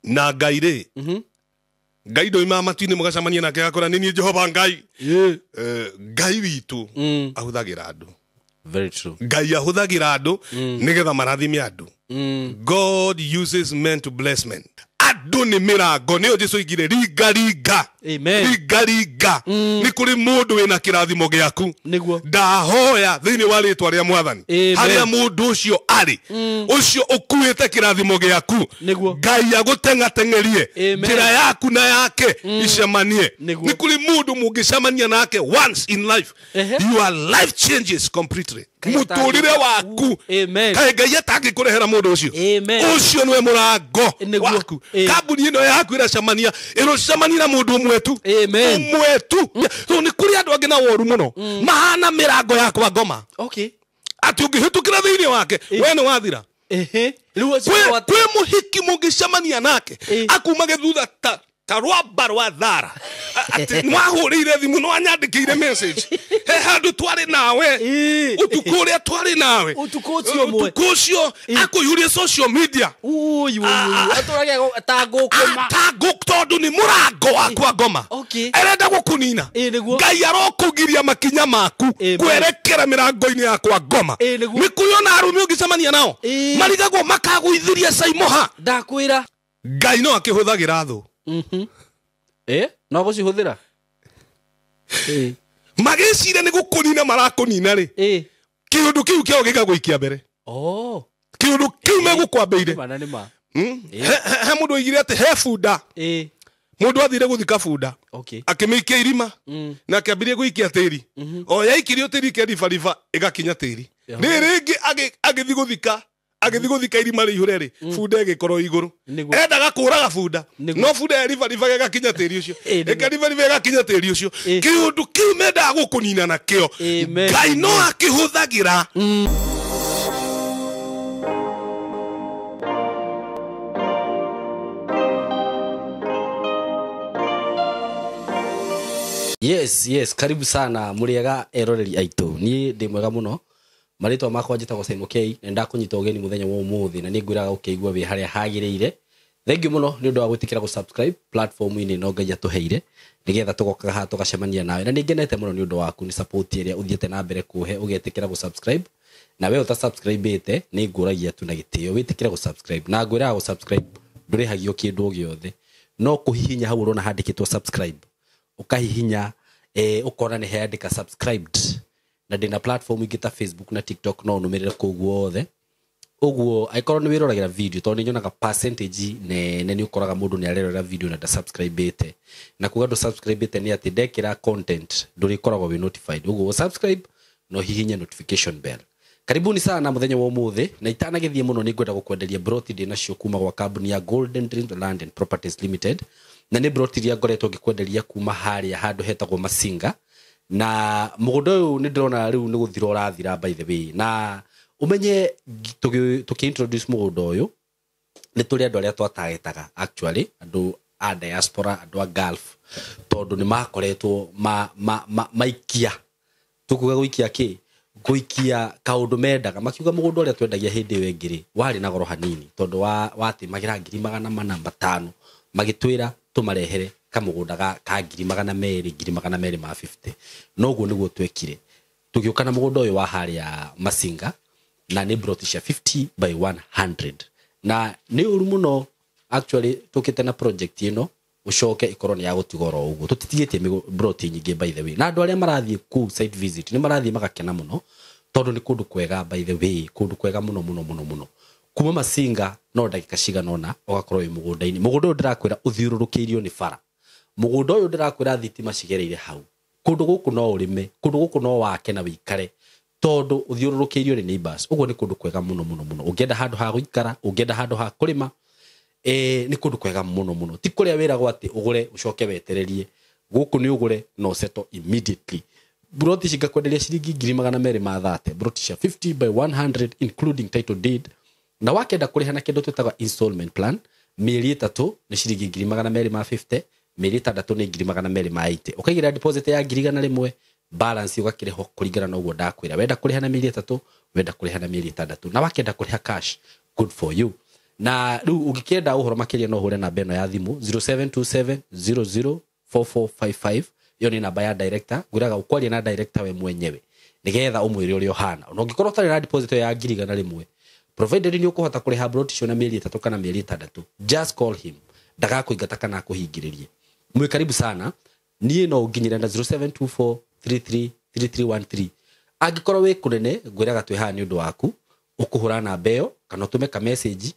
na Ngai ri Ngai ndo ima matu-ini mugacamania nake agakora ni nie Jehova Ngai Ngai witu ahuthagira andu. Very true. Ngai ahuthagira andu nigetha marathime andu. God uses men to bless men. Andu ni mirango ni Jesu igire riga. Amen. Riga. Ni kuri mundu wina kirathimo giaku. Niguo. Ndahoya thiini wa ritwa ria Mwathani. Haria mundu ucio ari. Ucio ukuite kirathimo giaku. Ngai agutengatengerie. Njira yaku na yake icemanie. Ni kuri mundu mungicemania nake once in life. Your life changes completely. Muturire waku. Kai Ngai atagikurehera mundu ucio. Ucio niwe murango waku. Kabuni ino yaku iracemania na mundu mwetu. Mwetu. So ni kuri andu angi na woru muno. Mahana mirango yakwa ngoma. Okay. Ati ungihitukira thiini wake we ni wathira. Kwe muhiki mungicemania nake akumage thutha ta rwamba rwa thara. Ati nwahurire thimu nwanyandikire message. He handu twari nawe. Utuku uria twari nawe. Utuku ucio akuyurie social media. Aturage tagukuma. Tondu ni murango wakwa ngoma. Arenda gukunina. Ngai arokugiria makinya maku kwerekera mirango-ini yakwa ngoma. Ni kuyona arumi ungicemania nao marigagwo makagwithiria Saimoha. Ndakwira Ngai no akihuthagira thu. No gucihuthira magicire ni gukunina marakunina ri kiundu kiu kio gikagwikia mbere kiundu kiu megukwambeire he mundu igire ati he funda mundu athire guthika funda akimikia irima na akiambirie guikia tiri o yaikirio tiri kedibariba igakinya tiri ringi agithi guthika irima rihure ri funda igikorwo iguru endaga kuraga funda no funda ribariba igakinya tiri ucio ekaribariba igakinya tiri ucio kiundu kiu menda gukunina nakio Ngai no akihuthagira. Yes, karibu sana muriega eroreri aitu. Ni ndi mwega muno. Maritwa makwa njitagwo Simon K, nenda kunyita ugeni muthenya wa umuthi na ningwiraga ukeigua wi haria hagiriire. Thank you muno ni undu wa gwitikira gu subscribe platform-ini no Ngai atuheire nigetha tugokaga ha tugacemania nawe na ningenete muno ni undu waku ni support iria uthiete na mbere kuhe ugetikira gu subscribe na we uta subscribe ite ni nguragia tu na gitio witikira gu subscribe na ngwiraga gu subscribe ndurihagio kindu giothe no kuhihinya hau urona handikitwo subscribe ukahihinya ukona ni heandika subscribed na ndina platform ingita Facebook na TikTok no numirire kuguo othe uguo aikorwo ni wiroragira video to ni nyonaga percentage ne ni ukoraga mundu ni arerora video na da subscribe ite na kuga do subscribe ite ni ati dekira content nduri koragwo we notified uguo subscribe no hihinya notification bell. Karibuni sana muthenya wa umuthi na itanagithie muno ni ngwenda gukwenderia broti ndi nacio kuma gwa kambuni ya Golden Dreams Land and Properties Limited na ni broti ria ngoretwo ngikwenderia kuma haria handu hetagwo Masinga na mugundo uyu ni ndrona riu ni guthira urathira by the way na umenye tuki-introduce mugundo uyu ni turi andu aria twatagetaga actually andu a diaspora andu a Gulf tondu ni makoretwo maikia tukuga guikia ki guikia kaundu mendaga makiuga mugundo uria twendagia hindi iyo ingiri wari na goro hanini tondu wati magira 400,500 magitwira tumarehere kamugunda ka 200,250 noguo niguo twekire tugiukana mugundo uyu wa haria Masinga na ni brotisha 50 by 100 na ni uru muno actually tukite na project ino ucoke ikoroni ya gutigoro uguo tutitigitie broti nyingi by the way na andu aria marathie ku site visit ni marathie magakena muno tondu ni kundu kwega by the way kundu kwega muno kuma Masinga no dakika ciganona ugakorwo wi mugunda-ini mugundo uyu ndirakwira uthiururukiirio ni bara mugundo uyu ndirakwira thitima cigereire hau kundu guku no urime kundu guku no wake na wikare tondu uthiururukiirio ni neighbors uguo ni kundu kwega muno ungienda handu ha guikara ungienda handu ha kurima ni kundu kwega muno ti kuria wiragwo ati ugure ucoke wetererie guku ni ugure no settle immediately broti cingakwenderia ciringi 230 broti cia 50 by 100 including title deed na wakenda kuriha na kindu twitaga installment plan mieri 3 ni ciringi 250 mieri 6 ni 280 ukaigira deposit ya 100 balance ugakireho kuringana na uguo ndakwira wenda kuriha na mieri 3 wenda kuriha na mieri 6 na wakenda kuriha cash good for you na riu ungikienda uhoro makiria no hure namba eno ya thimu 0727004455 iyo ni namba ya director ngwiraga ukwaria na director we mwenyewe nigetha umwire uri ohana no ngikorwo tari na deposit ya ngiriga na rimwe provided ni ukuhota kuriha brotisho na mieri 3 kana mieri 6 just call him ndagakuingata kana kuhingiririe mwe karibu sana nie no nginyira na 0724333313 agikorwo we kunene ngwiraga twi ha ni undu waku ukuhura namba iyo kana utume ka message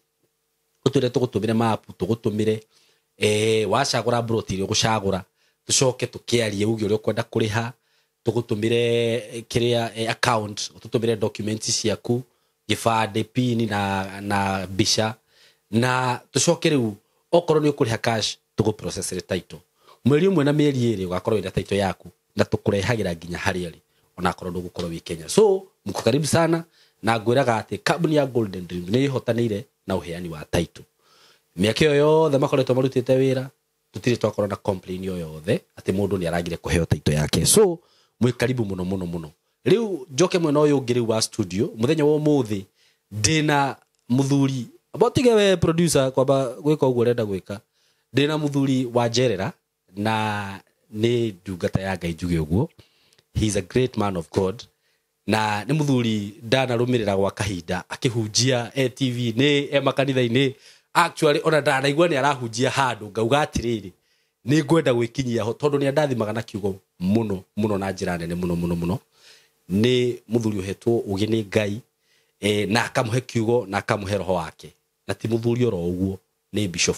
utire tugutumire map tugutumire wacagura broti ri gucagura tucoke tukiarie ugi uri ukwenda kuriha tugutumire kiria account ututumire documents ciaku gifade pin na bisha na tucoke riu okorwo ni ukuriha cash tugu process re title mweri umwe na mieri iri ugakorwo ina title yaku na tukurehagira nginya hari ari ona korwo ndugukorwo wi Kenya so mko karibu sana na ngwiraga ati company ya Golden Dream ni ihotanire na uheani wa title miaka yothe makoretwo marutite wira tutire twakorwo na complain yothe ati mundu ni aragire kuheo title yake so mwe karibu muno riu njoke mwena uyu ngiri wa studio muthenya wa muthi ndina muthuri abotige we producer kwamba gwika uguo renda gwika ndina muthuri wa Jerera na ni ndungata ya Ngai njuge uguo he is a great man of God na ni muthuri ndana rumirira gwa kahinda akihunjia TV ni makanitha-ini actually ona ndanaigua ni arahunjia handu ngauga atiriri ni ngwenda gwikinyia ho tondu ni andathimaga na kiugo muno na njira nene muno ni muthuri uhetwo ugi ni Ngai na akamuhe kiugo na akamuhe roho wake na ti muthuri oro uguo ni bishop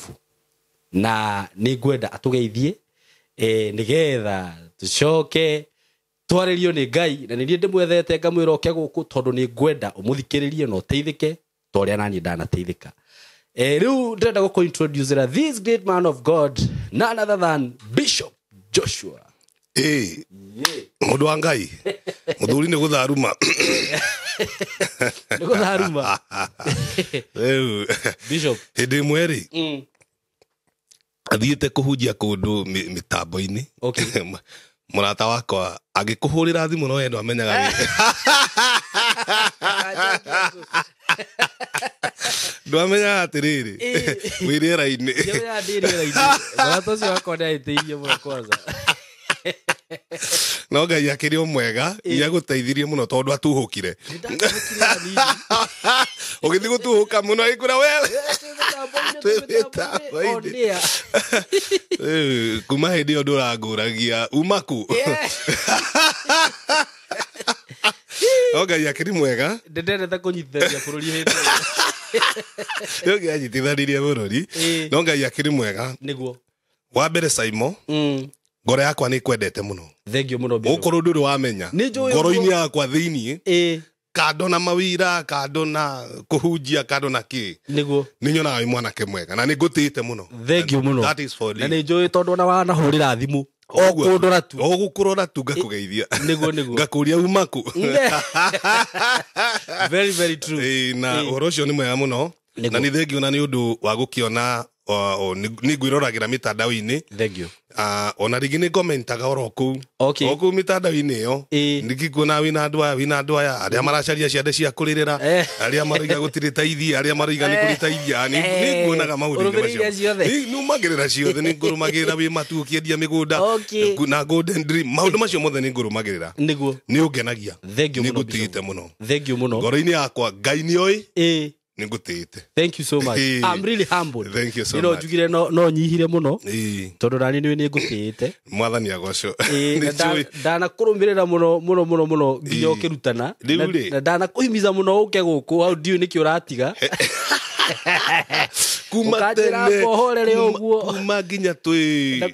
na ni ngwenda atugeithie nigetha tucoke twaririo ni Ngai na ni ndimwethete ngamwira oke guku tondu ni ngwenda umuthikiririe no teithike toria nani ndanateithika riu ndenda go introduce this great man of God none other than Bishop Joshua mundu wa Ngai muthuri ni gutharuma ni gutharuma Bishop hindi mweri athiite kuhunjia kundu mitambo-ini murata wakwa agikuhurira thimu no endo amenyaga ndwamenya atiriri wirira-ini murata ucio wakwa ndaiteirie muno kwanza no Ngai akiri omwega ia guteithirie muno tondu atuhukire ugithi gutuhuka muno ikura wewe kuma hindi yo nduranguragia umaku no Ngai akiri mwega ndendete kunyitithania bururi hindi yo Ngai anyitithanirie bururi no Ngai akiri mwega niguo wa mbere Saimo ngoro yakwa ni kwendete muno thengio muno ukorwo nduri wamenya ngoro-ini yakwa thiini kando na mawira kando na kuhunjia kando na ki niguo ni nyonaga mwanake mwega na ni ngutite muno thengio muno that is for na ni njui tondu na wanahurira thimu okundora tu ogukurora tu ngakugeithia niguo ngakuria umaku very true na orocio ni mwega muno na ni thengio na ni undu wa gukiona ni ngwirораgira mitandao-ini thengio ona rigi ni commentaga oro ku mitandao-ini yo ndikikuona wina andu aya aria maracaria ciande cia kuririra aria maroiga gutiri teithia aria maroiga ni kuriteithia ni kuonaga maundu macio ni umagirira ciothe ni ngurumagirira wi matu ukiendia migunda na Golden Dream maundu macio mothe ni ngurumagirira niguo ni ungenagia ni ngutite muno ngoro-ini yakwa Ngai ni oi ningutite thank you so much I'm really humbled thank you so much njugire no nyihire muno tondu nani ni ngutite mwathani agoco ndana kurumirira muno nginya ukirutana na ndana kuhimiza muno uke guku how do you niki uratiga kuma tene kuma nginya twi na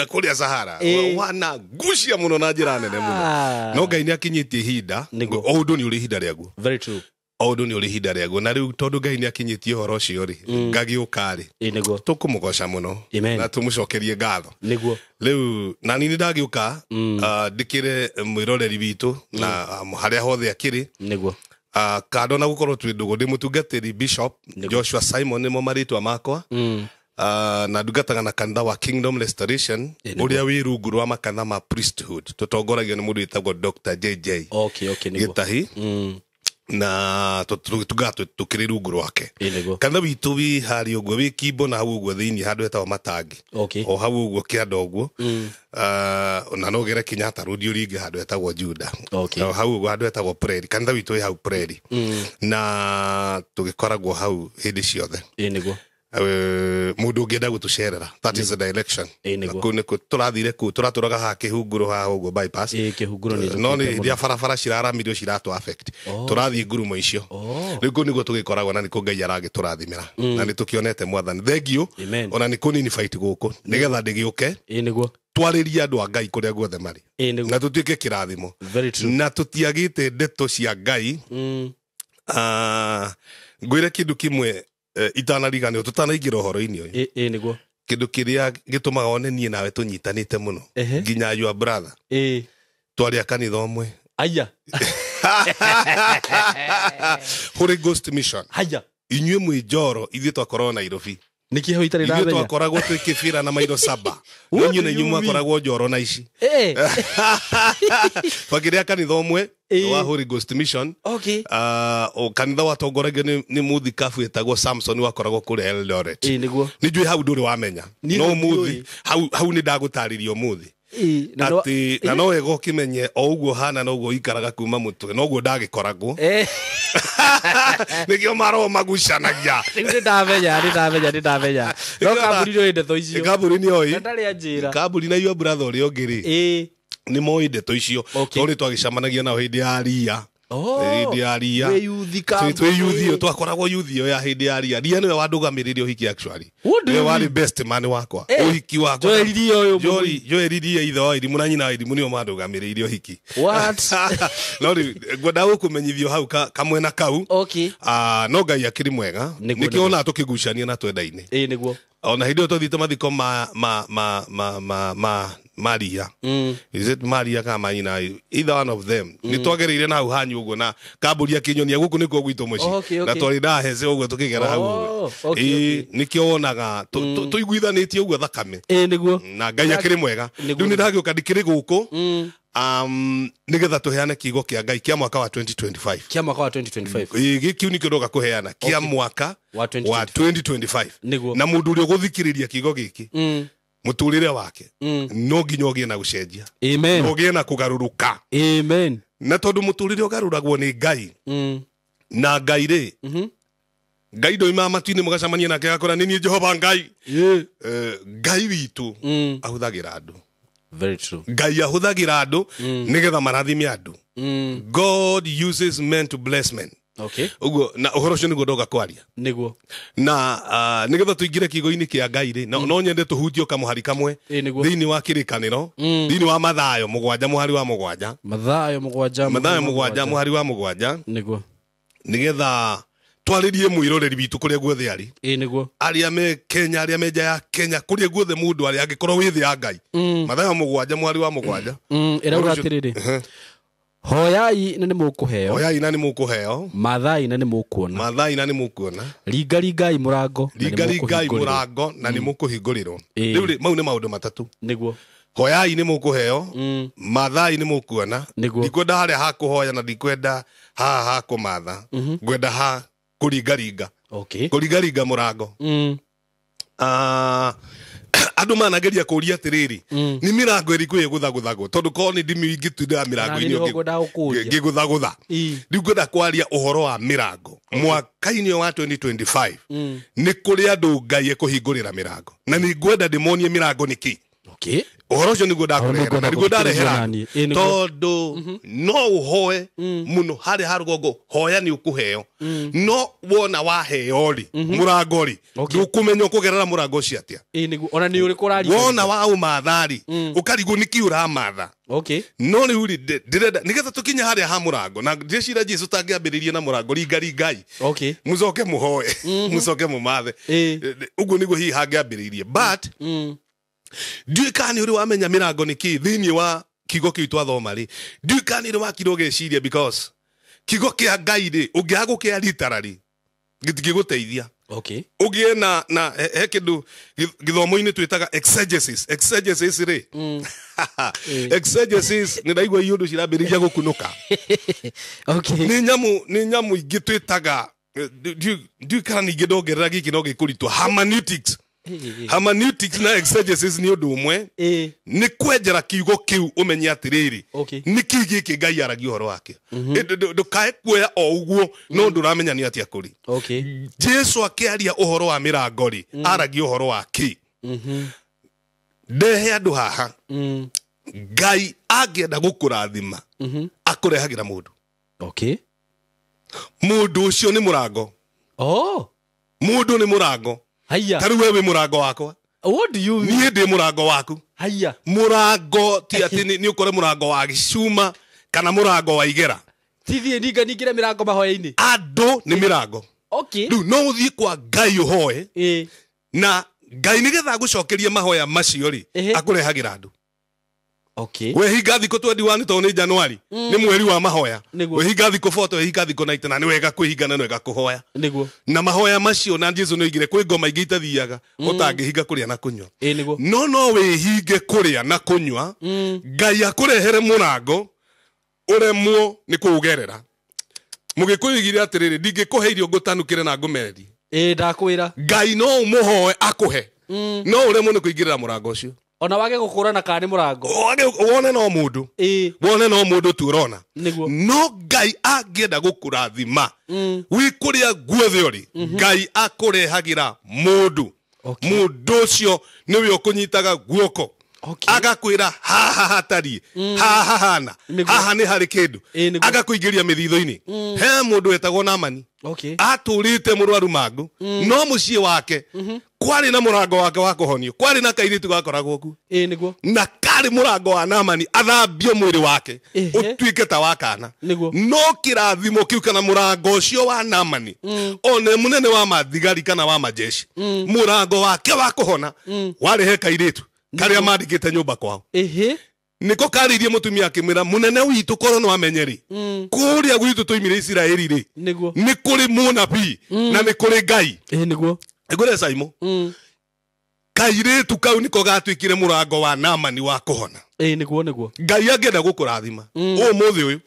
kuria Sahara wana gucia muno na njira nene muno no Ngai ni akinyitie ihinda o undu ni uri ihinda riaguo very true odu ni uri hinda riaguo na riu tondu Ngai ni akinyitie horo ucio ri ngagiuka ri niguo tukumugoca muno na tumucokerie ngatho niguo riu na nini ndagiuka ndikire mwiroreri witu na haria hothe akiri niguo kando na gukorwo twi ndugu ndi mutungatiri Bishop Joshua Simon ni mo maritwa makwa na ndungataga na kanitha wa Kingdom Restoration uria wi rungu rwa makanitha ma priesthood tutongoragio ni mundu witagwo Dr. JJ okay Gitahi na tugato tukiri rungu rwake kana witu wi hari uguo wi kimbo na hau uguo thiini handu hetagwo matangi o hau uguo kianda uguo na no gere Kenyatta road uringe handu hetagwo Juda o hau uguo handu hetagwo Prairie kana witu wi hau Prairie na tugikoragwo hau hindi ciothe mundu ungienda gutucerera that is the direction niko turathire ku turaturaga ha kihunguro ha uguo bypass no ni ndia barabara ciraramirio ciratu affect turathie ngurumo icio niko niguo tugikoragwo na niko Ngai aragi turathimira na ni tukionete mwathani thengio ona niko nini fight guku nigetha ndigiuke twariria andu a Ngai kuria guothe mari na tutuike kirathimo na tutiagite ndeto cia Ngai ngwire kindu kimwe itanariganio tutanaingira uhoro-ini uyu niguo kindu kiria gitumaga one nie nawe tunyitanite muno nginya your brother twari akanitha umwe aya Holy Ghost Mission aya inyue mwi njoro ithuĩ twakorwo Nairobi niki ho itari na ithuĩ twakoragwo twikibira na mairo saba wenyu na nyuma koragwo njoro na ici twakiria kanitha umwe wa Holy Ghost Mission o kanitha watongoragio ni muthi kafu etagwo Samson wakoragwo kuri Eldoret niguo nijui hau nduri wamenya no muthi hau ni ndagutaririo muthi ati na no wega ukimenye o uguo hana no uguo ikaraga kuma mutwe no uguo ndagikoragwo nikio maro magucanagia ndamenya no kaburi ro ndeto icio kaburi ni oi ndari anjira kaburi na your brother uri ongiri ni moi ndeto icio tori twagicamanagia nao hindi ya ria hindi ya ria twe yuthio twakoragwo yuthio ya hindi ya ria ria niwe wandugamiriryo hiki actually niwe wari best man wakwa uhiki wakwa joeririe itho iri muna nyina iri munio mandugamiriryo hiki what no ngwenda gukumenyithio hau kamwe na kau no Ngai akiri mwega nikiona tukigucania na twendaine niguo ona hindi tuthite mathiko Maria is it Maria kama ina either one of them ni twagereire na hau hanyu uguo na kamburia kinyonia guku niko gwito muci na twari da heze uguo tukigera hau nikio wonaga tuiguithanitie uguo thakame niguo na Ngai akiri mwega riu ni ndagioka ndikiri guku nigetha tuheane kiugo kia Ngai kia mwaka wa 2025 gikiu nikio ndoga kuheana kia mwaka wa 2025 na mundu uri guthikiriria kiugo giki muturire wake no nginya ogie na gucenjia amen ogie na kugaruruka amen na tondu muturire ugaruragwo ni Ngai na Ngai ri Ngai ndo imamatu-ini mugacamania nake agakora ni nie Jehova Ngai Ngai witu ahuthagira andu very true Ngai ahuthagira andu nigetha marathime andu God uses men to bless men ugo na uhoro cio niguo ndoga kwaria niguo na nigetha tuingire kiugo-ini kia Ngai ri no nyende tuhutio kamuhari kamwe thiini wa kirikaniro thiini wa Mathayo mugwanja muhari wa mugwanja Mathayo mugwanja muhari wa mugwanja niguo nigetha twaririe mwiroreri bitu kuria guothe ari niguo aria me Kenya aria me nja ya Kenya kuria guothe mundu ari angikorwo wi thi ya Ngai Mathayo mugwanja muhari wa mugwanja irauga atiriri hoyai na ni mukuheo mathai na ni mukuona ringai murango na ni mukuhingurirwo riu mau ni maundu matatu niguo hoyai ni mukuheo mathai ni mukuona ndikwenda haria ha kuhoya na ndikwenda haha ha kumatha ngwenda ha kuringaringa kuringaringa murango andu manageria kuria atiriri ni mirango iriku iguthaguthagwo tondu ko ni ndimi ingitunda mirango-ini ngiguthagutha riu ngwenda kwaria uhoro wa mirango mwaka-ini wa 2025 ni kuri andu Ngai ekuhingurira mirango na ni ngwenda ndimonie mirango niki uhoro ucio niguo ndakurehera na niguo ndarehera tondu no uhoe muno hari ha rugongo hoya ni ukuheo no wona waheo ri murango ri ndukumenya ukugerera murango ucio atia niguo ona ni uri kurari wona wa umathari ukarigo niki uramatha no ni uri ndirenda nigetha tukinya hari ha murango na ndicira Jesu tangiambiririe na murango ringai mucoke muhoe mucoke mumathe uguo niguo hi hangiambiririe but ndiukani uri wamenya mirango niki thiini wa kigo kiu twathoma ri ndiukani uri wakiro geciria because kigo kia Ngai ri ungiaga kia literally gitigiguteithia Okay. Ugie na he kindu githomo-ini twitaga exegesis ri. Exegesis ni ndaigua iundu cirambiriria gukunuka. Okay. Ni nyamu ingi twitaga du kana ningi ndongerera giki no gikuritwa hermeneutics. Hermeneutics na exegesis ni undu umwe. Ni kwenjera kiugo kiu umenye atiriri. Ni kigi ki Ngai aragia uhoro wake. Ndukae kuoya o uguo no nduramenya ni atia kuri. Jesu akiaria uhoro wa mirango ri aragia uhoro wake. Ndehe andu haha. Ngai agenda gukurathima akurehagira mundu. Mundu ucio ni murango. Mundu ni murango. Haya. Taru wewe murango wakwa. What do you mean? Niĩ ndĩ murango waku. Haya. Murango ti ati ni ukore murango wa gicuma kana murango wa igera. Tithie ningire mirango mahoya-ini. Andu ni mirango. Okay. Riu no uthie kwa Ngai uhoe. Na Ngai nigetha gucokeria mahoya macio ri akurehagira andu. Okay. We hinga thiko 21 to ni January ni mweri wa mahoya. We hinga thiko 40 we hinga thiko 90 na ni wega kwihinga na ni wega kuhoya. Niguo. Na mahoya macio na Jesu no igire kwi ngoma ingi itathiaga utangihinga kuria na kunywa. Niguo. No we hinge kuria na kunywa. Ngai akurehere murango uremwo ni kuugerera. Mugikuyigire atiriri ndingikuhe irio ngutanukire na ngumererie. Ndakwira. Ngai no umuhoe akuhe. No uremwo ni kuingirira murango ucio. Ona wage gukurana kana ni murango. Wone no mundu. Wone no mundu tu urona. No Ngai agenda gukurathima. Wikuria guothe uri. Ngai akurehagira mundu. Mundu ucio niwe ukunyitaga guoko. Agakwira haha hatari. Haha hana. Haha ni hari kindu. Agakuingiria mithitho-ini. He mundu etagwo Naamani. Aturite murwaru mangu. No mucie wake. Kwari na murango wake wa kuhonio. Kwari na kairitu gakoragwo ku. Niguo. Na kari murango wa Naamani athambio mwiri wake. Utuike ta wakana. No kirathimo kiu kana murango ucio wa Naamani. One munene wa mathigari kana wa majeshi. Murango wake wa kuhona. Wari he kairitu. Karia mandikite nyumba kwao. Niko karirie mutumia akimwira munene witu korwo no amenyeri. Kuria gwitu tuimire Isiraeli ri. Ni kuri munabii na ni kuri Ngai. Niguo. Egure Saimo. Kairitu kau niko gatwikire murango wa Naamani wa kuhona. Niguo. Ngai agenda gukurathima. Umuthi uyu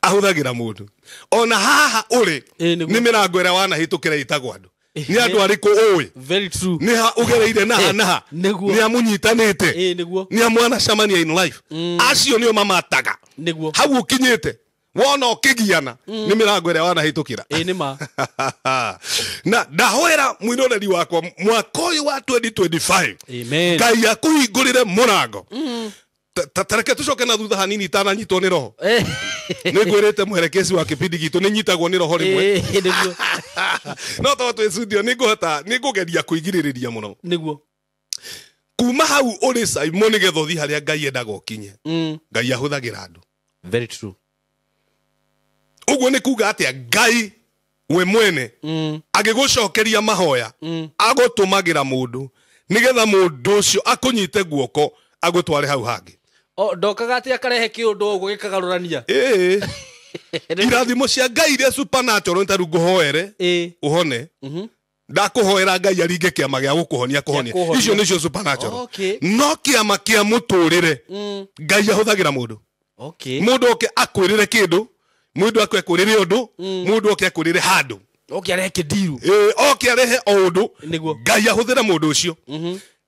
ahuthagira mundu. Ona haha uri ni mirango ira wanahitukira itagwo andu. Ni andu ariku uwi. Very true. Ni ha ugereire naha. Ni amunyitanite. Ni amwana shamania in life. Acio nio mamataga. Hau ukinyite. Wona ukigiana ni mirango ira wanahitukira. Ni ma. Na ndahoera mwiroreri wakwa mwaka uyu wa 2025. Amen. Ngai akuhingurire murango. Tareke tucoke na thutha hanini itananyitwo ni roho. Nigwirite mwerekezi wa kipindi gitu ninyitagwo ni roho rimwe. No to tu studio nigugeria kuigiririria muno. Niguo. Kuma hau uri Simon getho thi haria Ngai endaga ukinye. Ngai ahuthagira andu. Very true. Uguo ni kuga atia Ngai we mwene agigucokeria mahoya agutumagira mundu nigetha mundu ucio akunyite guoko agutware hau hangi. Ndokaga atia karehe kiundu uguo gikagarurania. Irathimo cia Ngai iria supernatural ntaru nguhoere uhone. Ndakuhoera Ngai aringe kiama gia gukuhonia kuhonia. Icio nicio supernatural. No kiama kia muturire Ngai ahuthagira mundu. Mundu oke akwirire kindu, mundu akwirire undu, mundu oke akwirire handu. Oke arehe kidiru. Oke arehe undu. Ngai ahuthira mundu ucio.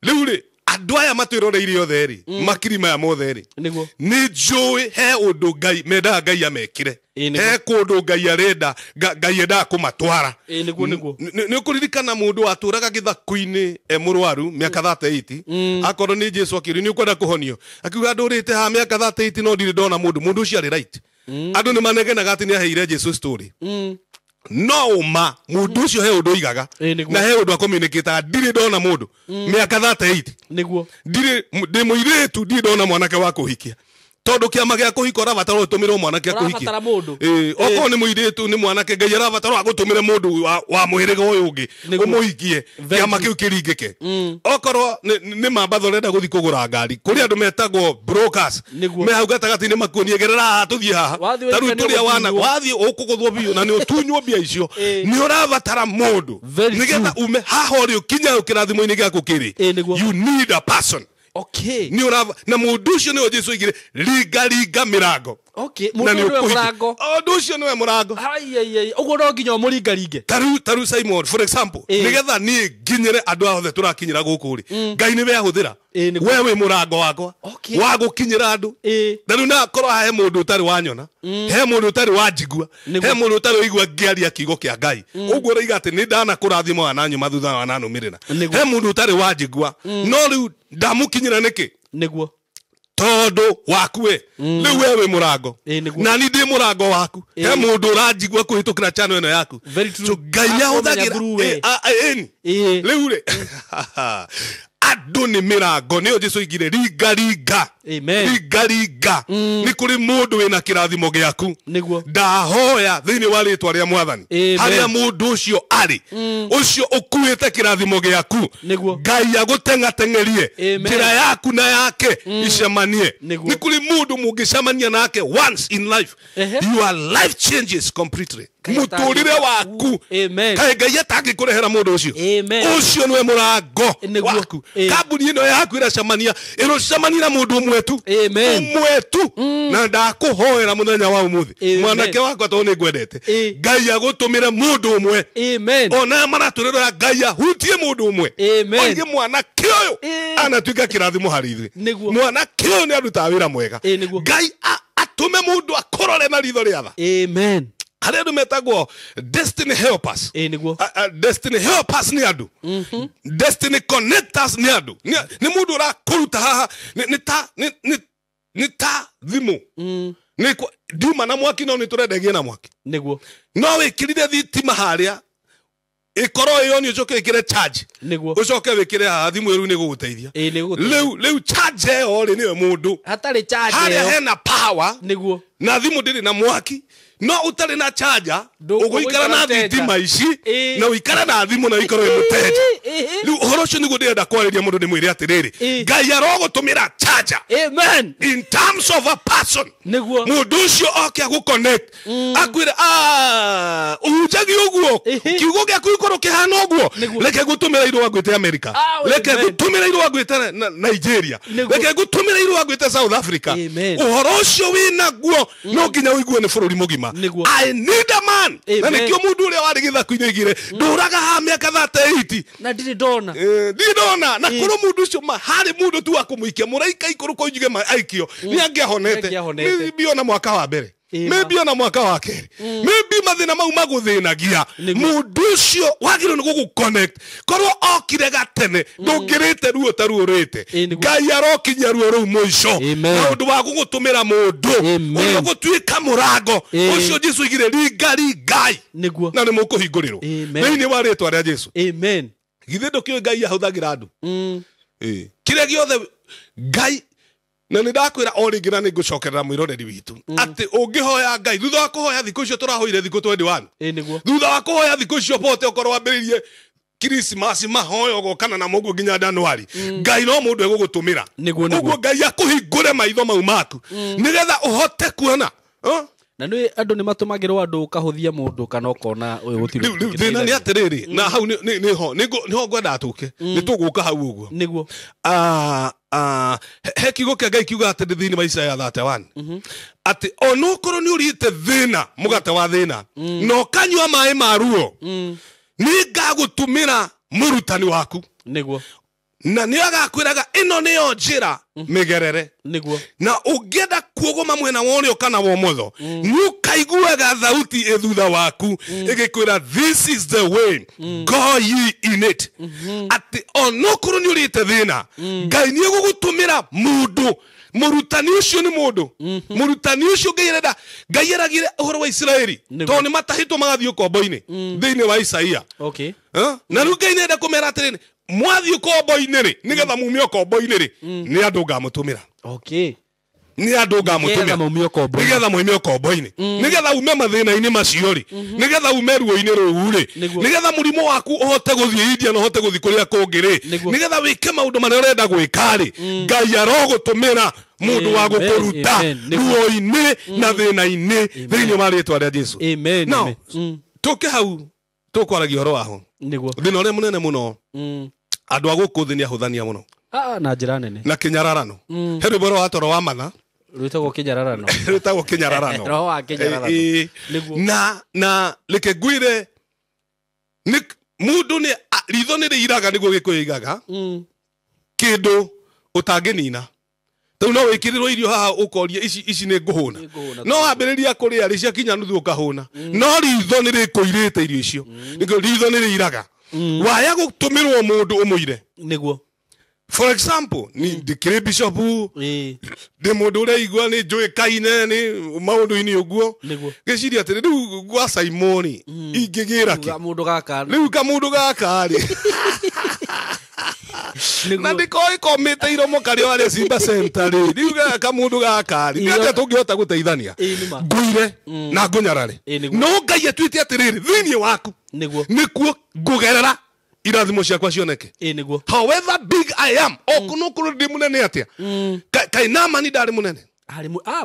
Riu ri andu aya matwiroreire othe ri makirima ya mothe ri ni njui he undu Ngai mendaga Ngai amekire. He kundu Ngai arenda Ngai enda kumatwara. Ni ukuririkana mundu aturaga githaku-ini murwaru miaka 38 akorwo ni Jesu akiri ni ukwenda kuhonio akiuga ndurite ha miaka 38 no ndiri ndona mundu ucio ari right. Andu ni manegenaga ati ni aheire Jesu story. No ma mundu ucio he undu igaga na he undu communicate ndiri ndona mundu miaka 38 niguo ndiri ndi muiretu ndiri ndona mwanake wa kuhikia tondu kiama gia kuhika rabatara utumire mwanake kuhiki oko ni muiretu ni mwanake ngai rabatara gutumire mundu wa mwiriga uyu ungi umuhikie kiama kiu kiringike okorwo ni mambatho renda guthi kugura ngari kuri andu metagwo brokers me hau gatagati ni makuonie gerera tuthie haha taru turia wana wathi ukuguthwo biu na ni utunywo bia icio ni urabatara mundu nigetha ume haha uri ukinya ukirathimo-ini giaku kiri you need a person. Okay. Ni urava na mundu ucio ni Jesu igire riga mirango. Okay. Mundu ni murango. Mundu ucio ni murango. Ai ugo no nginya muringa ringe. Taru Simon for example. Nigetha ni nginyire andu othe turakinyira guku ri. Ngai ni we ahuthira. Wewe murango wakwa. Wa gukinyira andu. Na na korwo he mundu utari wanyona. He mundu utari wanjigua. He mundu utari igua ngiaria kiugo kia Ngai. Uguo riga ati ni ndana kurathimo wananyu mathutha wananumirira. He mundu utari wanjigua. No riu ndamukinyira niki niguo tondu wakue riu wewe murango na ni ndi murango waku he mundu uranjigua kuhitukira channel eno yaku so Ngai ahuthagira riu ri andu ni mirango ni Jesu igire riga ni kuri mundu wina kirathimo giaku ndahoya thiini wa ritwa ria Mwathani haria mundu ucio ari ucio ukuite kirathimo giaku Ngai agutengatengerie njira yaku na yake icemanie ni kuri mundu mungicemania nake once in life your life changes completely muturire waku kai Ngai atangikurehera mundu ucio ucio niwe murango waku kabuni ino yaku iracemania na mundu umwe tu na ndakuhoera muthenya wa umuthi mwanake wakwa to ni ngwendete Ngai agutumire mundu umwe ona maraturiro ya Ngai ahutie mundu umwe onge mwanake uyu anatuika kirathimo hari ithuĩ mwanake uyu ni aruta wira mwega Ngai atume mundu akorore na ritho ria tha haria andu metagwo destiny helpers destiny helpers ni andu destiny connectors ni andu ni mundu urakuruta haha ni ta thimu ni diuma na mwaki no ni turendagie na mwaki no wikirire thitima haria ikoro iyo ni ucoke ikire charge ucoke wikire haha thimu iru ni guguteithia riu charge yo ri ni mundu hatari charge haria hena power na thimu ndiri na mwaki no utari na charger uguikara na thitima ici na uikara na thimu na ikoro imuteja riu uhoro ucio niguo ndirenda kwariria mundu ndimwire atiriri Ngai arogutumira charger in terms of a person mundu ucio oke aguconnect akwire uhunjagi uguo kiugo giaku ikoro kihana uguo reke gutumira iru wagwite America reke gutumira iru wagwite Nigeria reke gutumira iru wagwite South Africa uhoro ucio wina guo no nginya uigue ni bururi mugima I need a man na nikio mundu uria wari githaku-ini igire nduraga ha miaka 38 na ndiri ndona na kuru mundu ucio hari mundu tu akumuikia muraika ikuru ko ijige aikio ni angiahonete maybe ona mwaka wa mbere maybe ona mwaka wa keri maybe mathina mau maguthinagia mundu ucio wagiro ni guguconnect korwo okire gatene ndungirite ruo taruurite Ngai arokinya ruo ru muico na undu wa gugutumira mundu ucio gutuika murango ucio Jesu igire rigai na ni mukuhingurirwo thiini wa ritwa ria Jesu githe ndukio Ngai ahuthagira andu kire giothe Ngai na ndakwira o ringi na ningucokerera mwiroreri witu ati ungihoya Ngai thutha wa kuhoya thiku icio turahoire thiku 21 thutha wa kuhoya thiku icio pote ukorwo ambiririe Christmas mahoyo gokana na mugu nginya January Ngai no mundu egugutumira uguo Ngai akuhingure maitho mau maku nigetha uhote kuona na nĩ andũ nĩ matumagĩrwo andũ kahuthia mũndũ kana ukona ũyũ gũtirĩ thĩna nĩ atĩrĩrĩ na hau nĩho ngwenda tũke nĩ tũgũka hau ũguo nĩguo he kiugo kĩa Ngai kiuga atĩ thĩinĩ wa Isaya 31 atĩ onokorwo nĩ ũrĩte thĩna mũgate wa thĩna na ũkanyua maĩ ma ruo nĩ ngagũtumĩra mũrutani waku nĩguo na nĩ agakwĩraga ĩno nĩyo njĩra mĩgerere na ũngĩenda kuogoma mwena wa ũrĩo kana wa ũmotho nĩ ũkaiguaga thauti ĩthutha waku ĩgĩkwĩra this is the way go ye in it atĩ onokorwo nĩ ũrĩte thĩna Ngai nĩ egũgũtũmĩra mũndũ murutani ucio ni mundu murutani ucio Ngai eragire uhoro wa Israeli to ni matahitwo magathii ukombo-ini thiini wa Isaia na riu Ngai nenda kumera atiriri mwathii ukombo-ini ri nigetha mumie ukombo-ini ri ni andu ngamutumira ni andu ngamutumia nigetha muumio kombo-ini nigetha ume mathina-ini macio ri nigetha ume ruo-ini ruu ri nigetha murimu waku uhote guthie India na uhote guthie kuria kungi ri nigetha wike maundu maria urenda gwika ri Ngai arogutumira mundu wa gukuruta ruo-ini na thina-ini thiini wa ritwa ria Jesu. Now tuke hau tukwaragia horo waho thina uria munene muno andu a guku thi ni ahuthania muno na njira nene na kinyararano heru boro wa toro wa matha rutagwo kinyararano roho wa kinyararano na leke gwire ni mundu ni ritho ni riraga niguo gikuigaga kindu utanginina tau no wikirirwo irio haha ukoria ici ni nguhuna no ambiriria kuria ri cia kinya nuthu ukahuna no ritho ni rikuirite irio icio niguo ritho ni riraga waya gutumirwo mundu umuire niguo. For example, ni ndikire bishop de mundu ria igua ni njui kaine ni maundu ini uguo giciria atiri riu gwa Simoni ingigira ki mundu gaka riu ka mundu gaka ri na ndikoi komite iro mukari wa Simba Center ri riu ka mundu gaka ri ndia tungihota guteithania nguire na ngunyarare no Ngai atwite atiriri thiini waku nikuo ngugerera irathimo ciakwa cioneke however big I am okuno ndi munene atia kai Naamani ndari munene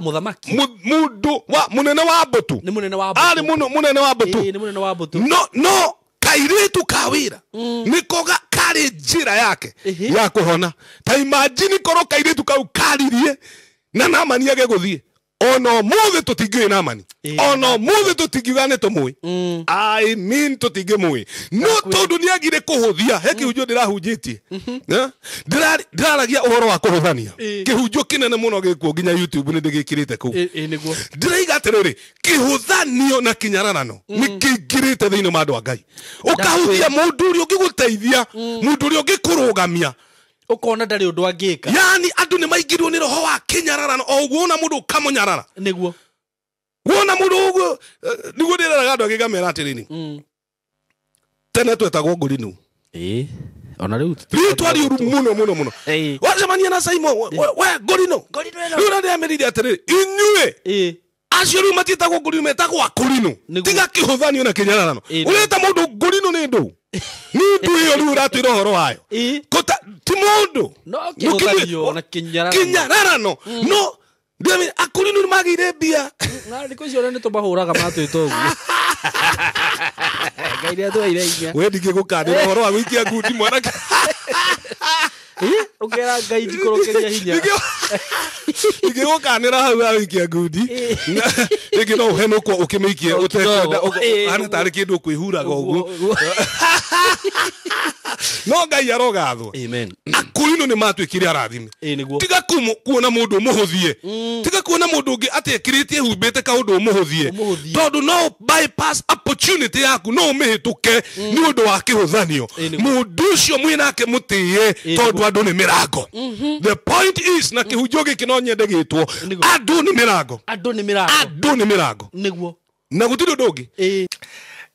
muthamaki mundu wa munene wa mbutu ni munene wa mbutu ari munene wa mbutu ni munene wa mbutu no kairitu kawira nikoga kari njira yake ya kuhona ta imagine koro kairitu kau karirie na Naamani age guthie ono muthe tutingi Naamani ono muthe tutingigane tumui I mean tutingi mui no tondu ni agire kuhuthia he kihunjio ndirahunjitie ndiraragia uhoro wa kuhuthania kihunjio kinene muno gikuo nginya YouTube ni ndigikirite ku niguo ndiraiga atiriri kihuthanio na kinyararano ni kingirite thiini ma andu a Ngai ukahuthia mundu uri ungiguteithia mundu uri ungikurugamia ukona ndari undu angika yani andu ni maigirwo ni roho wa kinyararano o uguo ona mundu kamunyarara niguo wona mundu uguo niguo ndiraraga andu agigamera atiriri tene twetagwo ngurinu ona riu twari uru muno wacemania na Simon we ngurinu riu na ndiameririe atiriri inyue acio riu matitagwo ngurinu metagwo akurinu tiga kihuthanio na kinyararano ureta mundu ngurinu ni ndu ni ndu iyo riu ratwira uhoro wayo ti mundu no kihuthanio na kinyararano no ndemi akurinu ni magire bia na ndiko cio ni tubahuraga matwita uguo Ngai atu aireinya we ndingigukandira uhoro wa gwikia ngundi mwanake ukera Ngai ndikorokeria hinya ndingigukanira hau awikia ngundi ringi no uhenukwo ukimiikie utekwenda ana tari kindu kwihuraga uguo no Ngai arogathwo amen akurinu ni matwikire arathime tiga kuona mundu muhuthie tiga kuona mundu ungi atekiritie humbite kaundu muhuthie tondu no bypass opportunity yaku no umihituke ni undu wa kihuthanio mundu ucio mwinake mutie tondu andu ni mirango the point is na kihunjio giki no nyende gitwo andu ni mirango niguo na gutiri undu ungi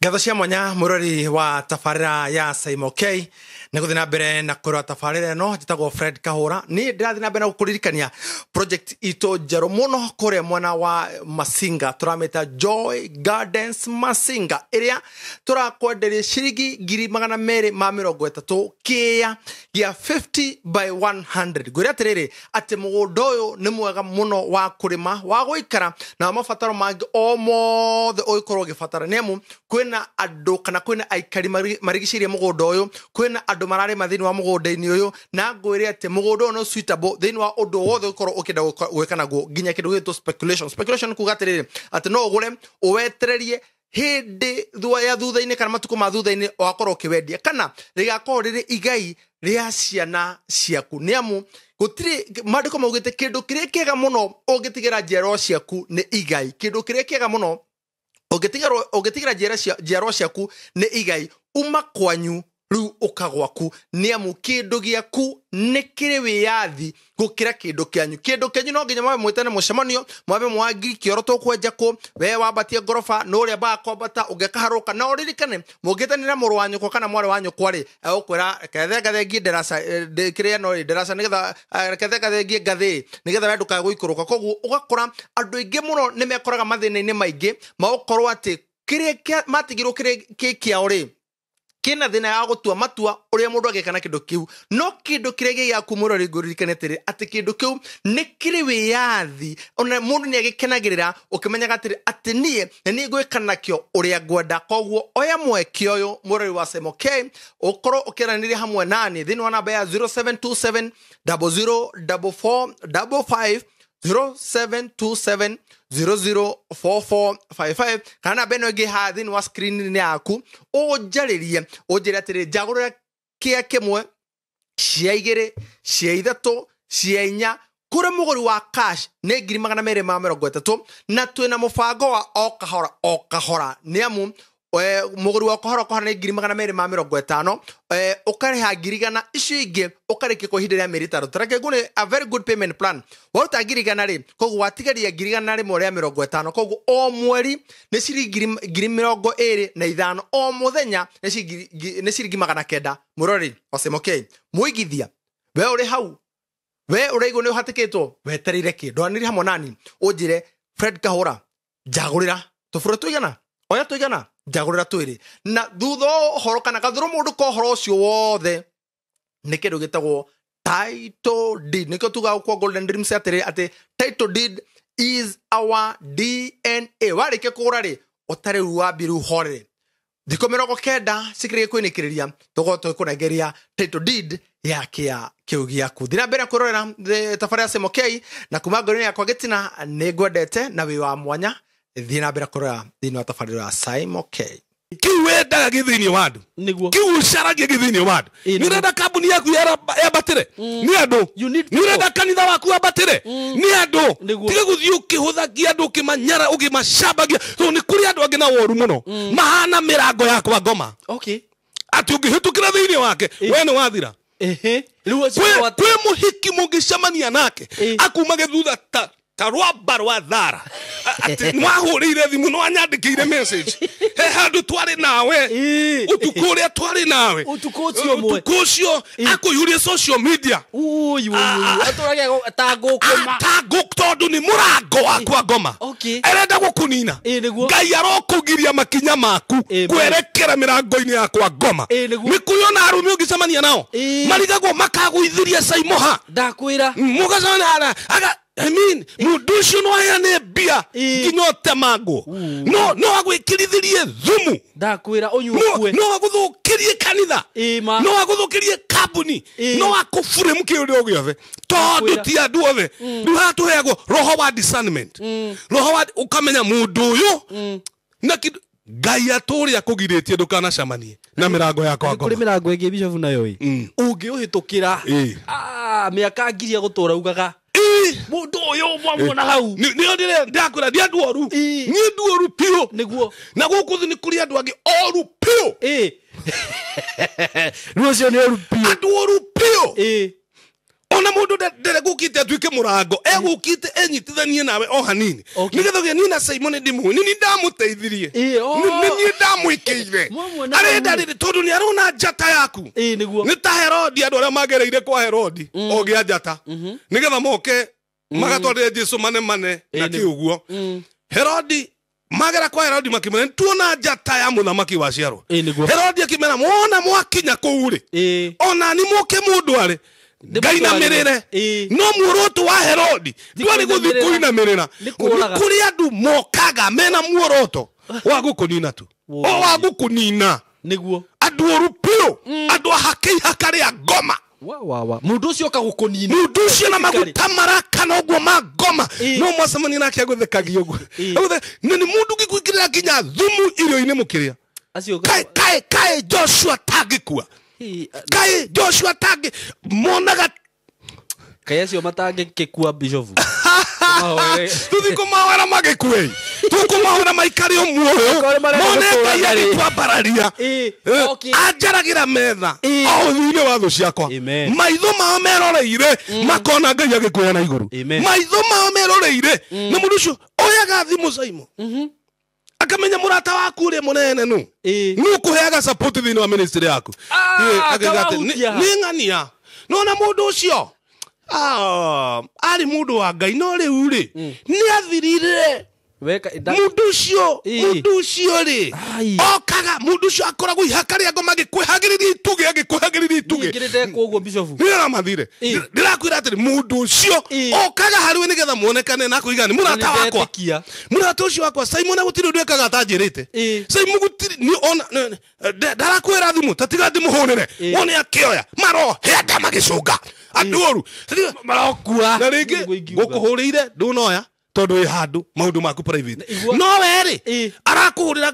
ngatho cia mwanya murori wa tabarira ya Simon K niguthi na mbere na kurwa tabarira no jitagwo Fred Kahura ni ndirathi na mbere na gukuririkania project ito jero muno kore mwana wa Masinga turameta Joy Gardens Masinga iria turakwenderia ciringi 230 kia ya 50 by 100 gwira atiriri ati mugundo uyu ni mwega muno wa kurima wa guikara na mabataro mangi o mothe uikorwo gibatara nemu kwina andu kana kwina aikari marigicirie mugundo uyu kwina andu marare mathini wa mugundo-ini uyu na ngwire ati mugundo no suitable thini wa undu wothe ukorwo ukenda gwika naguo nginya kindu gitu speculation kuga atiriri ati no ugure uwetererie hindi ya thutha-ini kana matuko ma thutha-ini wakorwo ukiwendia kana rigakorwo riri igai ria ciana ciaku niamu gutiri mandiko maugite kindu kiria kiega muno ungitigira njero ciaku ni igai kindu kiria kiega muno ungitigira njero ciaku ni igai uma kwanyu riu ukagwaku ni amu kindu giaku nikiri wiyathi gukira kindu kianyu no nginya mwabe mwitane mucemanio mwabe mwagi kioro to kwenja ku we wabatie ngorofa no ria ba kombata ugekaharuka no ririkane mugitanira muru wanyu ko kana mwari wanyu kwari ukwira kethenga thengi nderasa kiria no nderasa nigetha kethenga thengi ngathi nigetha wendu ka guikuruka koguo ugakora andu ingi muno ni mekoraga mathina-ini maingi maukorwo ati kiria matigirwo kiria ori kina thina ya gutua matua uria mundu agikana kindu kiu no kindu kiria giaku murori nguririkane atiri ati kindu kiu ni kiri wiyathi ona mundu ni agikenagirira ukimenyaga atiri ati nie ni gwikana kio uria ngwenda koguo oya mweke uyu murori wa CMK ukoro ukiranire hamwe nani thini wa namba ya 0727 004455 0727 004455 kana beno ge hathini wa screen ni yaku ujaririe atiri jagurira kia kimwe cia igiri cia ithatu cia inya kure muguri wa cash ne 230 na twina mubango wa okahora ni amu muguri wa kohora ni 250 ukariha girigana icio ingi ukareke ko hindira meritaro tarake gune a very good payment plan wauta girigana ri kogu watigaria girigana ri more ya 50 kogu o mweri ne ciringi 25 o muthenya ne ciringi 900 murori osemoke muigithia we uri hau we uraigo ne uhatiketwo weterire ki ndwaniri hamwe nani unjire Fred Kahura jagurira tufuro tuigana oya tuigana jagurira twiri na thutho horo kana gathuro mundu ko horo cio wothe ni kindu gitagwo title deed niko tuga kwa Golden Dreams atiri ati title deed is our DNA warike kugura ri utari ruwa biru hore thiko 90 sikire kwinikiria tugoto kunegeria title deed ya kia kiugia kuthira mbere kurorera tafari ya CMK na kuma ngoroni yakwa gitina ni ngwendete na wi wa mwanya thina mbere kurora thini wa tafari ya CMK kiwenda githini wandu niguo kiucaragie githini wandu nirenda kambuni yaku ya batire ni andu nirenda kanitha waku wa batire ni andu tige guthii ukihuthagia andu ukimanyara ukimacambagia so ni kuri andu angina woru muno mahana mirango yakwa ngoma okay ati ungihitukira thini wake we ni wathira kwe muhiki mungicamania nake akumage thutha tarwamba rwa thara ati mwahurire thimu no anyandikire message he handu twari nawe utukuria twari nawe utukucio akuyuria social media uyu aturage tangukuma tondu ni murango wakwa ngoma erenda gukunina ngai arokugiria makinya maku kwerekera mirango-ini yakwa ngoma nikuyona arumi ungicamania nao marigagwo makaguithiria caimoha ndakwira mugacamania I mean, muducio no aya ne bia nginyote mago no agwikirithirie thumu ndakwira onyukwe no aguthukirie kanitha no aguthukirie kambuni no akufure mkiuri ogiothe tondu ti andu othe riu hatuheagwo roho wa discernment roho wa ukamenya mundu uyu na ngai aturia kugiritie ndukanacamanie na mirango yakwa ngoma kuri mirango ingi bishofu nayo ungiuhitukira miaka ngiria gutura ugaga mundu uyu mwamona hau ni ndire ndakwira ndi andu oru ni ndu oru pio niguo na guku thi ni kuri andu angi oru pio rucio ni oru pio andu oru pio ona mundu ndere gukite atuike murango egukite enyitithanie nawe o hanini nigetha gya nina Simon ndimu ni ndamuteithirie ni ndamwikiire arenda riri tondu ni arona njata yaku niguo ni ta Herodi andu aria magereire kwa Herodi ogia njata nigetha moke magatwarire Jesu mane na kiuguo Herodi magera kwa Herodi makimena tuona njata ya muthamaki wa ciaro Herodi akimena muona mwakinya kuuri ona ni moke mundu ari ngai na mirire no muoroto wa Herodi ndwari guthi kuina mirira kuri andu mokaga mena muoroto wa gukunina tu o wa gukunina niguo andu oru pio andu hakei hakari ngoma wa mundu ucio kagukunina mundu ucio na maguta maraka no guo magoma no mwacemani nake aguthekagia uguo ni mundu gikuikirira nginya thumu irio-ini mukiria kai Joshua tangikua kai Joshua tangi monaga kai acio matangi kikua bishofu tuthikumahoera magikue tukumahoera maikari muoyo mone Ngai agitwambararia anjaragira metha othini wa thu ciakwa maitho mao meroreire makona Ngai agikuya na iguru maitho mao meroreire na mundu ucio oyaga thimu Saimo akamenya murata waku uri munene nu nukuheaga support thini wa ministry yaku ni ngania nona mundu ucio ari mundu wa Ngai no riu ri ni athirire mundu ucio ri okaga mundu ucio akoragwo ihakaria ngo magikuhagiriria ituge ngirite koguo bishofu ni amathire ndirakwira atiri mundu ucio okaga hariwe nigetha muonekane na kuigani murata wakwa murata ucio wakwa Simon agutiri ndwekaga atanjirite Simon gutiri ni ona ndarakwira thimu tatiga ndimuhunire wone akioya maro henda magicunga andoru marokua na ringi gukuhurire ndunoya tondu i handu maundu maku private no weri arakuhurira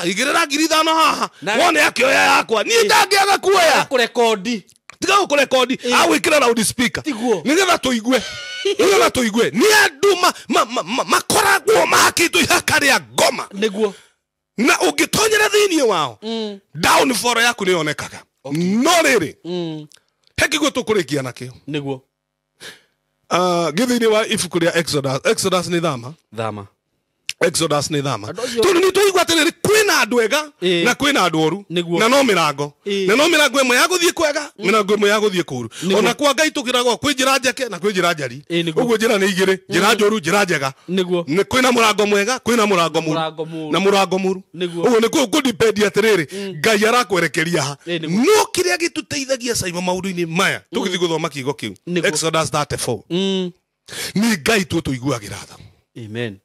igirira 5,000 haha wone akioya yakwa ni ndangiaga kuoya kurekodi tiga kurekodi awikira loud speaker nigetha tuigue ni andu makoragwo makitwo ihakaria ngoma niguo na ungitonyera thini wao downfall yaku ni yonekaga no riri hekigwo tukurikia nakio niguo githini wa ifuku ria Exodus ni thama Exodus ni thama tondu ni tuigwa atiriri kwina andu ega na kwina andu oru na no mirango imwe ya guthie kwega mirango imwe ya guthie kuru ona kwa Ngai tukiragwo kwi njira njeke na kwi njira njari uguo njira ni igiri njira njoru njira njega ni kwina murango mwega kwina murango muru na murango muru uguo ni ku depend atiriri Ngai arakwerekeria ha no kiria gituteithagia Saimo maundu-ini maya tugithi guthoma kigo kiu Exodus 34 ni Ngai tuiguagira tha amen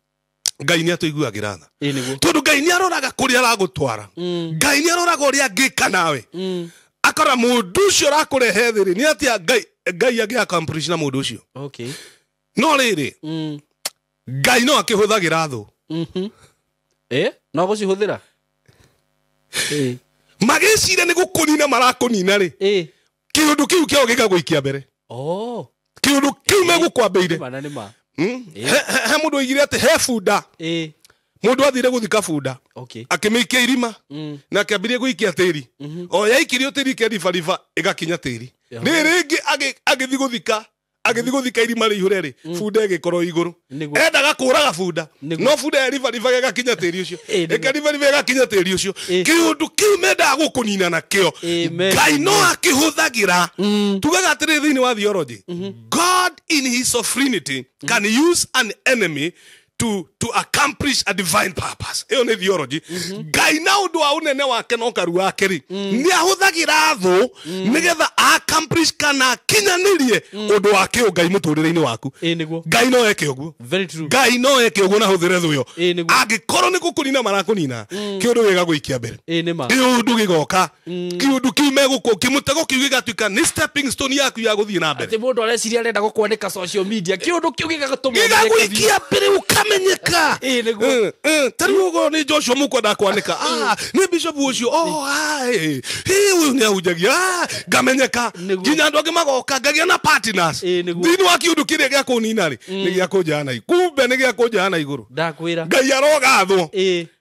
Ngai ni atuiguagira tha tondu Ngai ni aroraga kuria aragutwara Ngai ni aroraga uria angika nawe akora mundu ucio arakurehe thiri ni atia Ngai agi accomplish na mundu ucio okay no riri Ngai no akihuthagira thu no gucihuthira magicire ni gukunina marakunina ri kiundu kiu kio gikaguikia mbere kiundu kiu megukwambeire he mundu igire ati he funda mundu athire guthika funda akimikia irima na akiambirie guikia tiri o yaikirio tiri kedibariba igakinya tiri ringi agithi guthika irima rihure ri funda igikorwo iguru endaga kuraga funda no funda yaribariba igakinya tiri ucio ekedibariba igakinya tiri ucio kiundu kiu mendaga gukunina nakio Ngai no akihuthagira tugaga atiri thini wa theology God in his sovereignty can use an enemy to accomplish a divine purpose. Eyo ni theology. Ngai na undu wa unene wake no karu wake ri ni ahuthagira thu nigetha accomplish kana kinyanirie undu wake Ngai muturire-ini waku. Ngai no eke uguo. Very true. Ngai no eke uguo na huthire thu yo. Angikorwo ni gukunina marakunina kiundu wega guikia mbere. Kiundu gigoka kiundu kiume guku kimutego kiu gigatuika ni stepping stone yaku ya guthie na mbere. Ati mundu areciria arenda gukwandika social media kiundu kiu gigatumo gigaguikia mbere ukamenyeka tarugo ni Joshua mukwenda kwanika ni bishop ucio uyu ni ahujagia ngamenyeka nginya andu angi magoka ngagia na partners thini wa kiundu kiria gia kunina ri ni gia kunjana kumbe ni gia kunjana iguru ndakwira Ngai arogathwo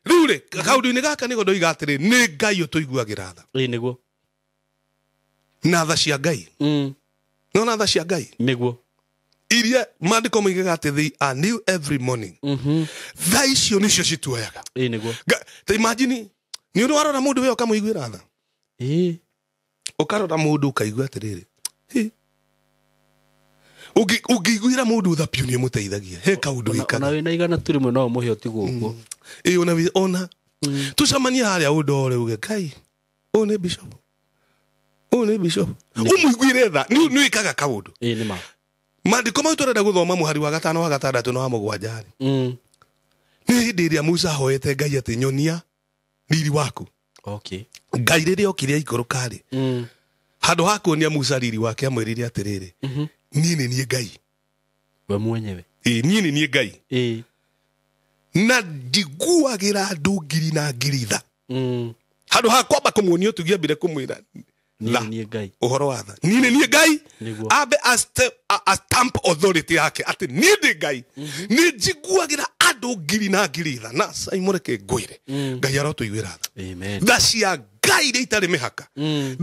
riu ri kaundu-ini gaka nigo ndoiga atiri ni Ngai utuiguagira tha niguo na tha cia Ngai no na tha cia Ngai niguo iria mandiko moigaga ati they are new every morning tha icio nicio cituoyaga niguo ta imagine ni undu warora mundu we ukamuiguira tha ukarora mundu ukaigua atiriri ungiguira mundu tha piu ni muteithagia he kaundu wikaga na wina igana turi mwe no muhe oti guku ona tucamania haria undore uge Ngai one bishop umuiguire tha ni wikaga kaundu ni ma mandiko mau turenda guthoma muhari wa 5 wa 6 na wa 7 ni hindi iria Musa hoete Ngai ati nyonia riri waku Ngai riria okiria ikoroka ri handu ha kuonia Musa riri wake amwirire atiriri nie ni Ngai we mwenyewe nie ni Ngai na ndiguagira andu ngiri na ngiri tha handu ha kwamba kumuonia tugia mbere kumwira Niĩ Ngai. Ũhoro wa tha. Niĩ Ngai. Ambe a stamp authority yake ati niĩ ndĩ Ngai. Nĩ njiguagĩra andũ ngiri na ngiri tha na Saimoreke ngwĩre. Ngai arotũiguĩra tha. Amen. Tha cia Ngai iria itarĩ mĩhaka.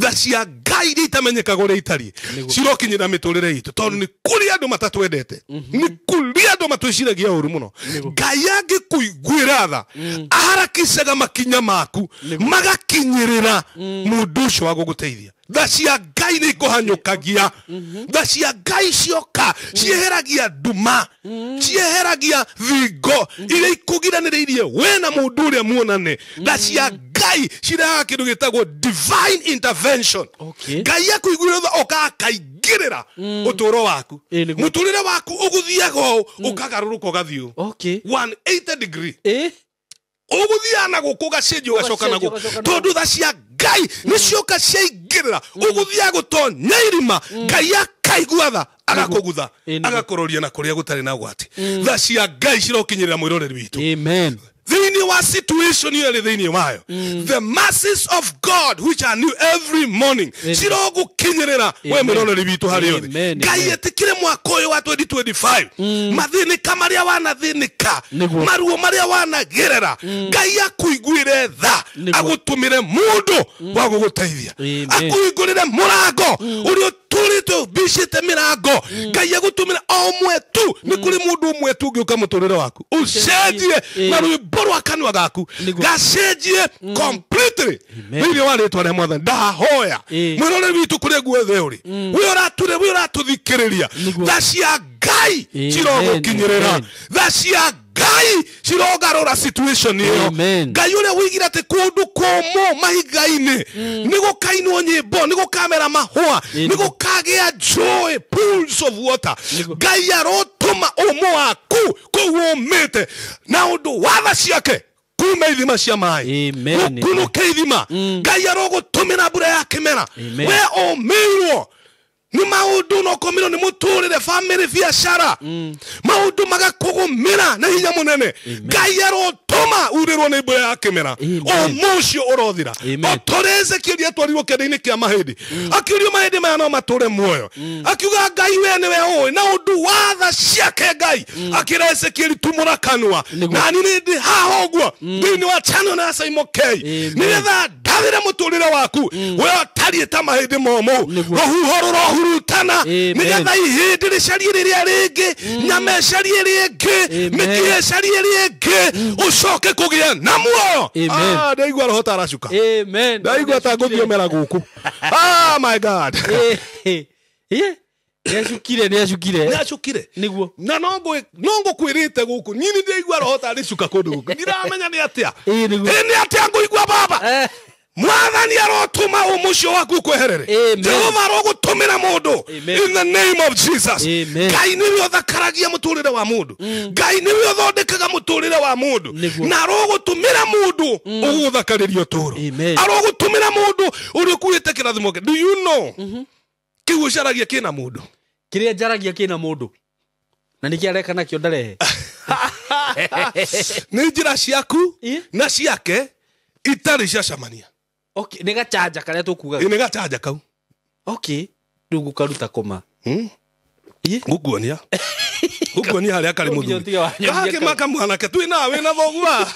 Tha cia Ngai iria itamenyekaga ũrĩa itariĩ. Cirokinyĩra mĩtũrĩre itũ tondũ nĩ kũrĩ andũ matatwendete. Nĩ kũrĩ andũ matwĩciragia ũũru mũno. Ngai angĩkũiguĩra tha aharakicaga makinya maku magakinyĩrĩra mũndũ ũcio wa gũgũteithia. Tha cia Ngai nĩ ikũhanyũkagia. Tha cia Ngai cioka cieheragia nduma, cieheragia thingo iria ikũgiranĩrĩirie we na mũndũ ũrĩa muonane. Tha cia Ngai cirehaga kĩndũ gĩtagwo divine intervention. Ngai akũiguĩra tha okaingĩrĩra ũtũũro waku. Mũtũrĩre waku ũgũthiaga ũũ ũkagarũrũka ũgathiĩ 180 degree. Ũgũthiaga na gũkũ ũgacenjia ũgacoka na gũkũ tondũ tha cia Ngai nĩ cioka ciaingĩrĩra ũgũthiaga gũtonya irima. Ngai akaigua tha agakũgutha agakũroria na kũrĩa gũtarĩ na gwati. Tha cia Ngai cirokinyĩrĩra mwĩroreri witũ. Amen. Thĩinĩ wa situation ĩyo thĩinĩ wayo the mercies of God which are new every morning cirogũkinyĩrĩra we mwĩroreri witũ harĩ othe. Ngai etĩkire mwaka ũyũ wa 2025 mathĩnĩka marĩa wanathĩnĩka maruo marĩa wanagerera Ngai akũiguĩre tha agũtũmĩre mũndũ wa gũgũteithia akũhingũrĩre mũrango ũrĩa tũrĩtwo bicĩte mĩrango. Ngai agũtũmĩra o ũmwe tu nĩ kũrĩ mũndũ ũmwe tu ũngĩũka mũtũrĩre waku ũcenjie na rwĩmbo rwa kanua gaku gacenjie completely thĩinĩ wa rĩĩtwa rĩa Mwathani. Ndahoya mwĩroreri witũ kũrĩa guothe ũrĩ we ũratũthikĩrĩria tha cia Ngai cirogũkinyĩrĩra. Tha cia Ngai cirogarũra situation ĩyo. Ngai ũrĩa wĩigire atĩ kũndũ kũmũ mahiga-inĩ nĩ gũkainwo nyĩmbo nĩ gũkamera mahũa nĩ gũkagĩa joy pools of water. Ngai arotũma ũmũ waku kũu ũmĩte na ũndũ wa tha ciake kuma ithima cia maĩ gũkunũke ithima. Ngai arogũtũmĩra mbura ya kĩmera we ũmĩirwo nĩ maũndũ no komĩrwo nĩ mũtũrĩre family biacara maũndũ magakũgũmĩra na hinya mũnene. Ngai arotũma urĩrwo nĩ mbura ya kĩmera ũmũ ũcio ũrothira. Otorĩa Ezekieli atwarirwo kĩanda-inĩ kĩa mahĩndĩ akĩũrio mahĩndĩ maya no matũre muoyo akiuga Ngai we nĩwe ũĩ na ũndũ wa tha ciake Ngai akĩra Ezekieli tumũra kanua na ni nĩ ndĩ haha ũguo thĩinĩ wa channel ya Simon K nĩgetha ndathĩre mũtũrĩre waku we otariĩ ta mahĩndĩ momũ rũhuho rũrohurutana nĩgetha ihĩndĩ rĩcarie rĩrĩa rĩngĩ nyama ĩcarie rĩngĩ mĩkiha ĩcarie rĩngĩ ũcoke kũgĩa na muoyo. Ndaigua roho ta aracuka. Ndaigua ta ngũthiomera gũkũ. My God. Nĩacukire nĩguo na no ngũkwĩrĩte gũkũ niĩ nĩ ndaigua roho ta arĩcuka kũndũ gũkũ ndiramenya nĩ atĩa nĩ atĩa ngũigua baba. Mwathani arotũma ũmũ ũcio waku kweherere. Jehova arogũtũmĩra mũndũ in the name of Jesus. Ngai nĩwe ũthakaragia mũtũrĩre wa mũndũ. Ngai nĩwe ũthondekaga mũtũrĩre wa mũndũ na arogũtũmĩra mũndũ ũgũthakarĩria ũtũũro. Arogũtũmĩra mũndũ ũrĩa ũkuĩte kĩrathimo. Do you know kĩu ũcaragia kĩna mũndũ kĩrĩa njaragia kĩna mũndũ na nĩkĩ areka nakĩo ndarehe nĩ njĩra ciaku na ciake itarĩ ciacamania. Nĩ gachanja karĩa tũkugaga. Nĩ gachanja kau. Rĩu gũkaruta kũma. Gũkuonia harĩa karĩ mũthuri gakĩmaka mwanake twĩ nawe wĩna thogua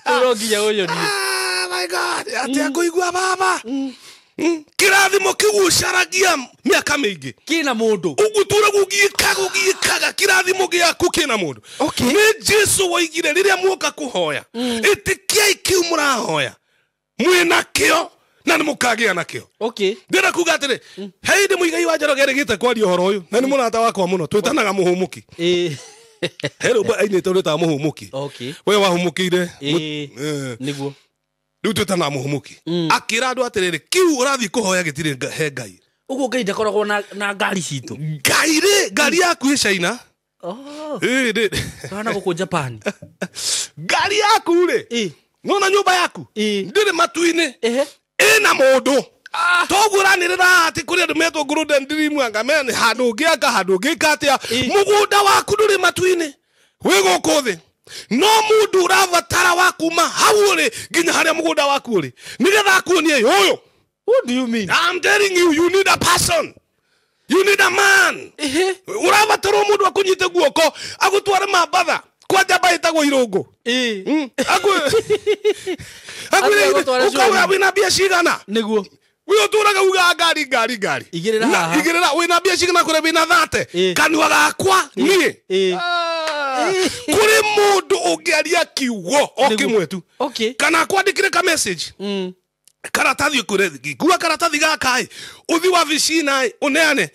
ũronginya ũyoni. My God atĩa ngũigua baba kĩrathimo kĩu ũcaragia mĩaka mĩingĩ kĩna mũndũ ũgũtũra gũgiĩkaga kĩrathimo gĩaku kĩna mũndũ. Nĩ Jesũ woigire rĩrĩa muoka kũhoya ĩtĩkiai kĩu mũrahoya mwĩna kĩo na nĩ mũkagĩa nakĩo. Ndĩrenda kuga atĩrĩ hĩndĩ mũigai wa Njoroge erĩgĩte kwaria ũhoro ũyũ na nĩ mũrata wakwa mũno twĩtanaga mũhũmũki. Rĩu ainĩte ũrĩtaga mũhũmũki we wahũmũkĩire nĩguo rĩu twĩtanaga mũhũmũki akĩra andũ atĩrĩrĩ kiu ũrathiĩ kũhoya gĩtirĩ he Ngai. Ũguo Ngai ndakoragwo na ngari citũ. Ngari yaku ĩ China. Kana gũkũ Japan. Ngari yaku rĩ nona nyũmba yaku ndĩrĩ matu-inĩ ĩna mũndũ toguo ũranĩrĩra atĩ kũrĩ andũ metwo Golden Dream angamea nĩ handũ ũngĩaka handũ ũngĩka atĩa mũgũnda waku ndũrĩ matu-inĩ wĩ gũkũ thĩ no mũndũ ũrabatara wa kuma hau ũrĩ nginya harĩa mũgũnda waku ũrĩ nĩgetha akuonie ũyũ What do you mean? I'm telling you, you need a person. You need a man. Urabataro mundu akunyite guoko agutware mabatha kwa jaba itagwo Irungu. Ukawe wina bia cigana niguo we uturaga uga ngari igirira wina bia cigana kure wina 30 kanwa gakwa nie kuri mundu ungiaria kiugo okimwe tu kana kwandikire ka message karatathi kure gua karatathi gaka uthi wa vicina uneane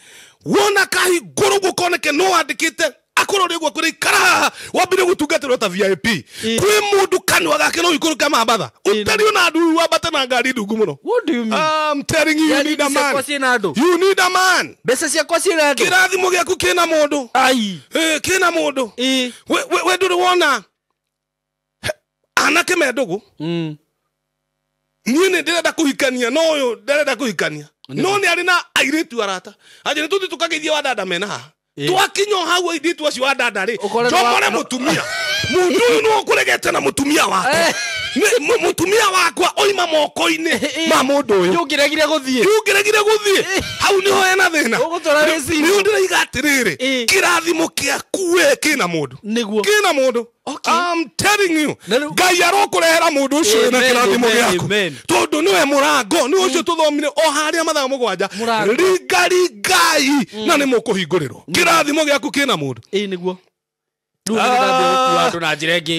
wona kahi guru gukoneke no andikite akoro regwa kuri kara wabire gutungatira ta VIP kwi mundu kanwa gake no ikuru kama batha utari ona ndu wabata na ngari ndungu muno. What do you mean? I'm telling you, you need a man. You need a man. Besa cia kwa cina ndo kirathimo giaku kina mundu kina mundu we nduri wona anake mendugu niĩ ndirenda kuhikania no uyu ndirenda kuhikania no ni ari na airitu arata aje ni tuthi tukageithia wa dada mena haha twakinyo hau airitu acio wa dada ri njomore mutumia mundu uyu no kuregete na mutumia wake mutumia wakwa oima moko-ini ma mundu uyu ngiregire guthie hau niho ena thina ni ndiraiga atiriri kirathimo kiaku kina mundu kina mundu. I'm telling you, Ngai arokurehera mundu ucio na kirathimo giaku tondu niwe murango ni ucio tuthomire o haria mathaa mugwanja ringai na ni mukuhingurirwo kirathimo giaku kina mundu niguo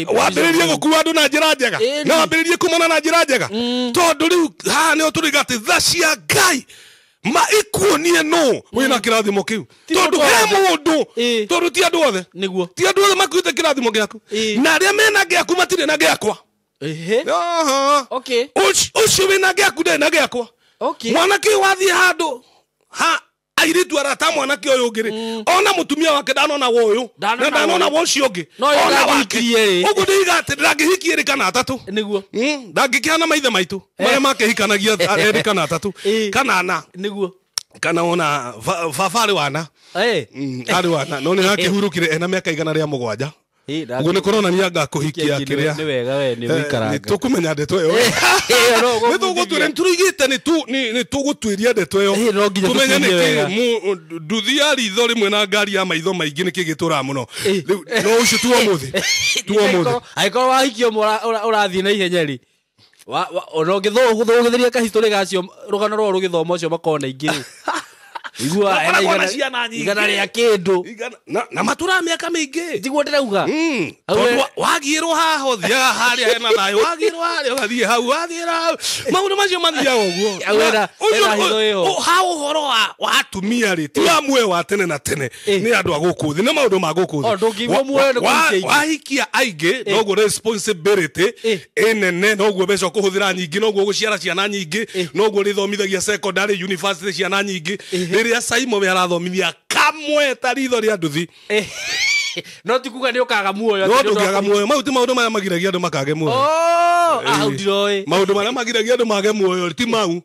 wambiririe gukua andu na njira njega na wambiririe kumona na njira njega tondu riu haha nio turiga ati tha cia Ngai ma ikuonie no wina kirathimo kiu tondu he mundu tondu ti andu othe ti andu othe makuite kirathimo giaku na aria mena giaku matire na giakwa ucio wina giaku nde na giakwa mwanake wathie handu airitu arata mwanake uyu ngiri ona mutumia wake ndanona woyu na ndanona wocio ngi ona wake ugu ndiga ati ndangihikia eri kana atatu niguo ndangikihana maithe maitu maria makihikanagia eri kana atatu kana ana niguo kana ona baba wana ari wana no ni akihurukire ena miaka igana ria mugwanja ugu ni kuronania ngakuhikia kiria ni wega we ni wikaranga tukumenya ndeto yo ni tugutwire nturigite ni tugutwiria ndeto yo tumenye ni nduthia ritho rimwe na ngari ya maitho maingi ni kigitura muno no ucio tu omuthi aikorwo wahikio urathie na ihenyeri ona ngithuguthiria kahistori gacio rugano rwo rugithomo ucio makona ingi igua igana ria kindu na matura miaka mingi tiguo ndirauga wagirwo haho thia haria hena thayo wagirwo haria ugathie hau wathira maundu macio mathiaga uguo ha uhoro wa atumia ri ti amwe wa tene na tene ni andu aguku thi ni maundu ma guku thi wahikia aingi noguo responsibility enene noguo beca kuhuthira nyingi noguo guciara ciana nyingi noguo rithomithagia secondary university ciana nyingi riria Saimo we arathomithia kamwe taritho ria nduthi no tikuga ni ukaga muoyo no ndugaga muoyo mauti maundu maya magiragia andu makage muoyo aundiroi maundu maya magiragia andu mage muoyo ti mau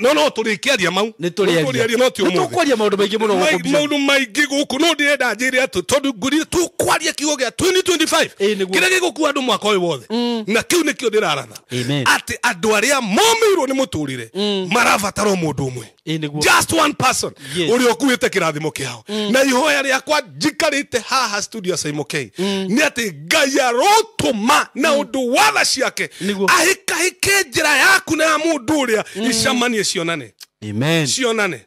no turikiaria mau ni turiaria no ti umuthi tukwaria maundu maingi muno maundu maingi guku no ndirenda njire atu tondu nguri tukwaria kiugo gia 2025 kiria giguku andu mwaka uyu wothe na kiu nikio ndiraratha ati andu aria momirwo ni muturire marabatara mundu umwe just one person uri okuite kirathimo kiao na ihoya riakwa njikarite haha studio Saimo K ni ati Ngai arotuma na undu watha ciake ahikahike njira yaku na mundu uria icamanie cionane cionane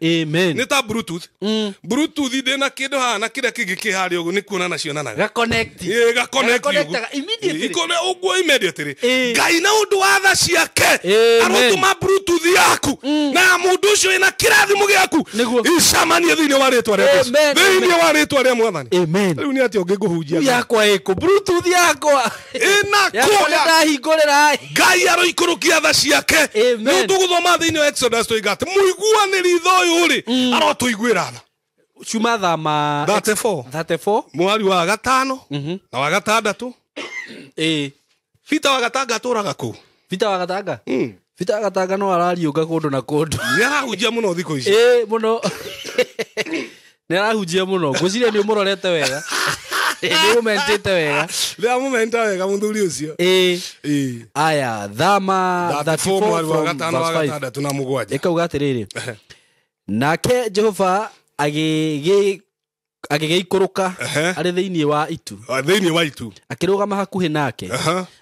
ni ta bluetooth ndina kindu haha na kiria kingi kihari ugu ni kuonana cionanaga ga-connect immediately uguo immediately Ngai na undu watha ciake arotuma bluetooth yaku na mundu ucio ina kirathimo giaku icamanie thiini wa ritwa ria mwathani riu ni ati ungiguhunjia yakwa iko bluetooth yakwa ina kuoya ndahingurira Ngai aroikurukia tha ciake ni tuguthoma thiini wa Exodus tuigate muiguaniri thoyu ri arotuiguira tha Chuma thama 34 mwari wa gatano na wa gatandatu Fita wa gatanga turaga ku Fita wa gatanga no arariunga kundu na kundu ni arahunjia muno thiko ici muno ni arahunjia muno ngwiciria ni umurorete wega Nĩ ũmentĩte wega. Nĩ amumenta wega mũthuri ũcio. Aya, Thama 34 mweri wa from gatano wa verse 5. gatandatũ na mũgwanja. Ĩkauga atĩrĩrĩ. Nake Jehova agĩgĩikũrũka arĩ thĩinĩ wa itu. Thĩinĩ wa itu. Akĩrũgama hakuhĩ nake.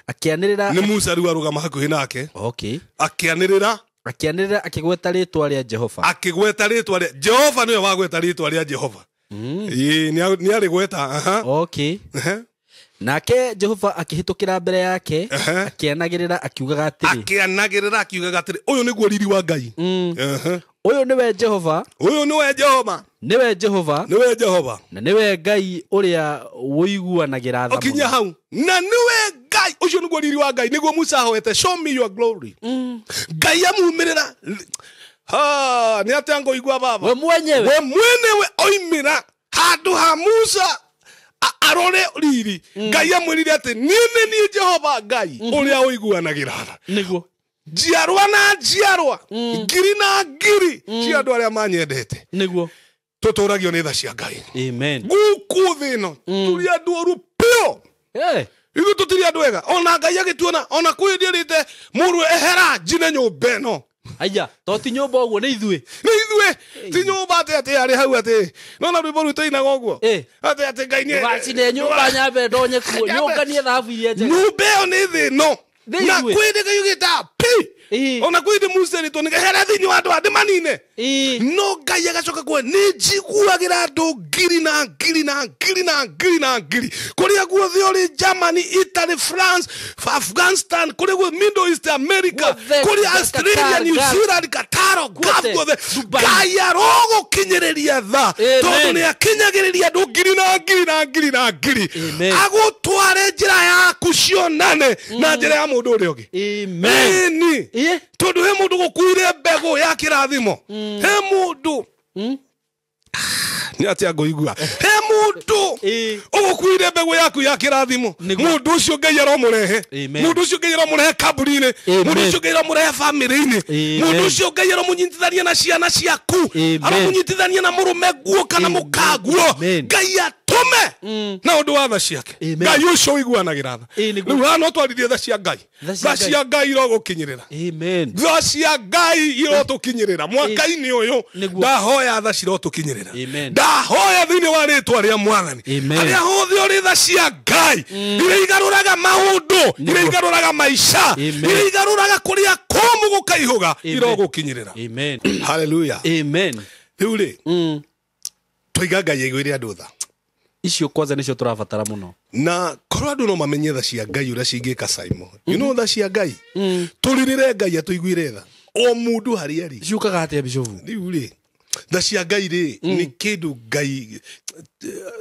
Akĩanĩrĩra. Nĩ Musa rĩu arũgama hakuhĩ nake. Okay. Akĩanĩrĩra akĩgweta rĩĩtwa rĩa Jehova. Akĩgweta rĩĩtwa rĩa Jehova, nĩwe wagweta rĩĩtwa rĩa Jehova. Nĩ arĩgweta. Okay. Nake Jehova akĩhĩtũkĩra mbere yake, akĩanagĩrĩra akiugaga atĩrĩ. Ũyũ nĩguo riri wa Ngai. Ũyũ nĩwe Jehova. Nĩwe Jehova. Na nĩwe Ngai ũrĩa wũiguanagĩra tha. Okinya hau. Na nĩwe Ngai. Ũcio nĩguo riri wa Ngai. Nĩguo Musa ahoete, show me your glory. Ngai amumĩrĩra. Nĩ atĩa ngũigua baba? We mwenyewe oimĩra handũ ha Musa arore riri. Ngai amwĩrire atĩ niĩ Jehova Ngai ũrĩa ũiguanagĩra tha. Nĩguo njiarwa na njiarwa, ngiri na ngiri cia andũ arĩa manyendete. Nĩguo tũtũragio nĩ tha cia Ngai. Amen. Gũkũ thĩ ĩno tũrĩ andũ oru piũ. Ithuĩ tũtirĩ andũ ega. Ona Ngai agĩtuona, ona kwĩ ndĩrĩte mũrũ ehera njine nyũmba ĩno. Aya, to ti nyũmba ũguo nĩ ithuĩ. Ti nyũmba atĩ arĩ hau atĩ. Nona rwĩmbo rwitũ inaga ũguo. Atĩ Ngai nĩ wacine nyũmba nyambe ndonye kuo. Nyũnganie thahabu iria njega. Nyũmba ĩyo nĩ thĩ ĩno. Na kwĩ ndĩ yugĩta pi. Ona kwĩ ndĩ Musa rĩtwo nĩgehera thĩinĩ wa andũ a ndĩ manine. No Ngai agacoka kuo nĩ njiguagĩra andũ ngiri na ngiri na ngiri na ngiri na ngiri. Kũrĩa guothe ũrĩ Germany, Italy, France, Afghanistan, kũrĩa guothe Middle East, America, kũrĩa Australia, New Zealand, Qatar, guothe Ngai arogũkinyĩrĩria tha. Tondũ nĩ akinyagĩrĩria andũ ngiri na ngiri na ngiri na ngiri. Agũtware njĩra yaku cionane na njĩra ya mũndũ ũrĩa ũngĩ. Amen. Tondu he mundu gukuire mbegu ya kirathimo. He mundu ni atia ngoigua. He mundu ugukuire mbegu yaku ya kirathimo. Mundu ucio Ngai aromurehe. Mundu ucio Ngai aromurehe kaburi-ini. Mundu ucio Ngai aromurehe family-ini. Mundu ucio Ngai aromunyitithania na ciana ciaku. Aromunyitithania na murume guo kana mukaguo. Ngai atume na undu wa tha ciake. Ngai ucio wiguanagira tha. Riu hano twarithie tha cia Ngai. Tha cia Ngai irogukinyirira. Amen. Tha cia Ngai irotukinyirira. Mwaka-ini uyu ndahoya tha cirotukinyirira. Amen. Ndahoya thiini wa ritwa ria Mwathani. Aria hothe uri tha cia Ngai. Iria igaruraga maundu, iria igaruraga maisha, iria igaruraga kuria komu gukaihuga irogukinyirira. Amen. Hallelujah. Amen. Riu ri twiga Ngai aiguire andu tha. Icio kwanza nicio turabatara muno. Na korwo andu no mamenye tha cia Ngai uria cingika Simon. You know tha cia Ngai. Turirire Ngai atuiguire tha. O mundu haria ri. Ciukaga atia bishofu. Riu ri tha cia Ngai ri ni kindu Ngai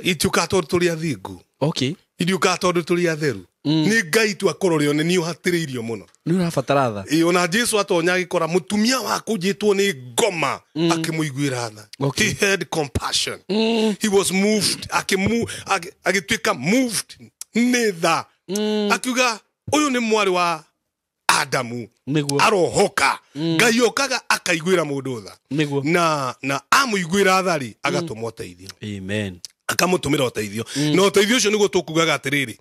ituka tondu turi athingu. Okay. Idiuka tondu turi atheru. Ni Ngai tu akororio ni uhatiriirio muno. Ni urabatara tha. Ona Jesu atonya agikora mutumia waku jitwo ni ngoma akimuiguira tha. He had compassion. He was moved. Agituika moved ni tha. Akiuga uyu ni mwari wa Adamu. Arohoka. Ngai okaga akaiguira mundu tha. Na amuiguira tha ri agatumwa uteithio. Amen. Akamutumira uteithio. No uteithio ucio niguo tukugaga atiriri.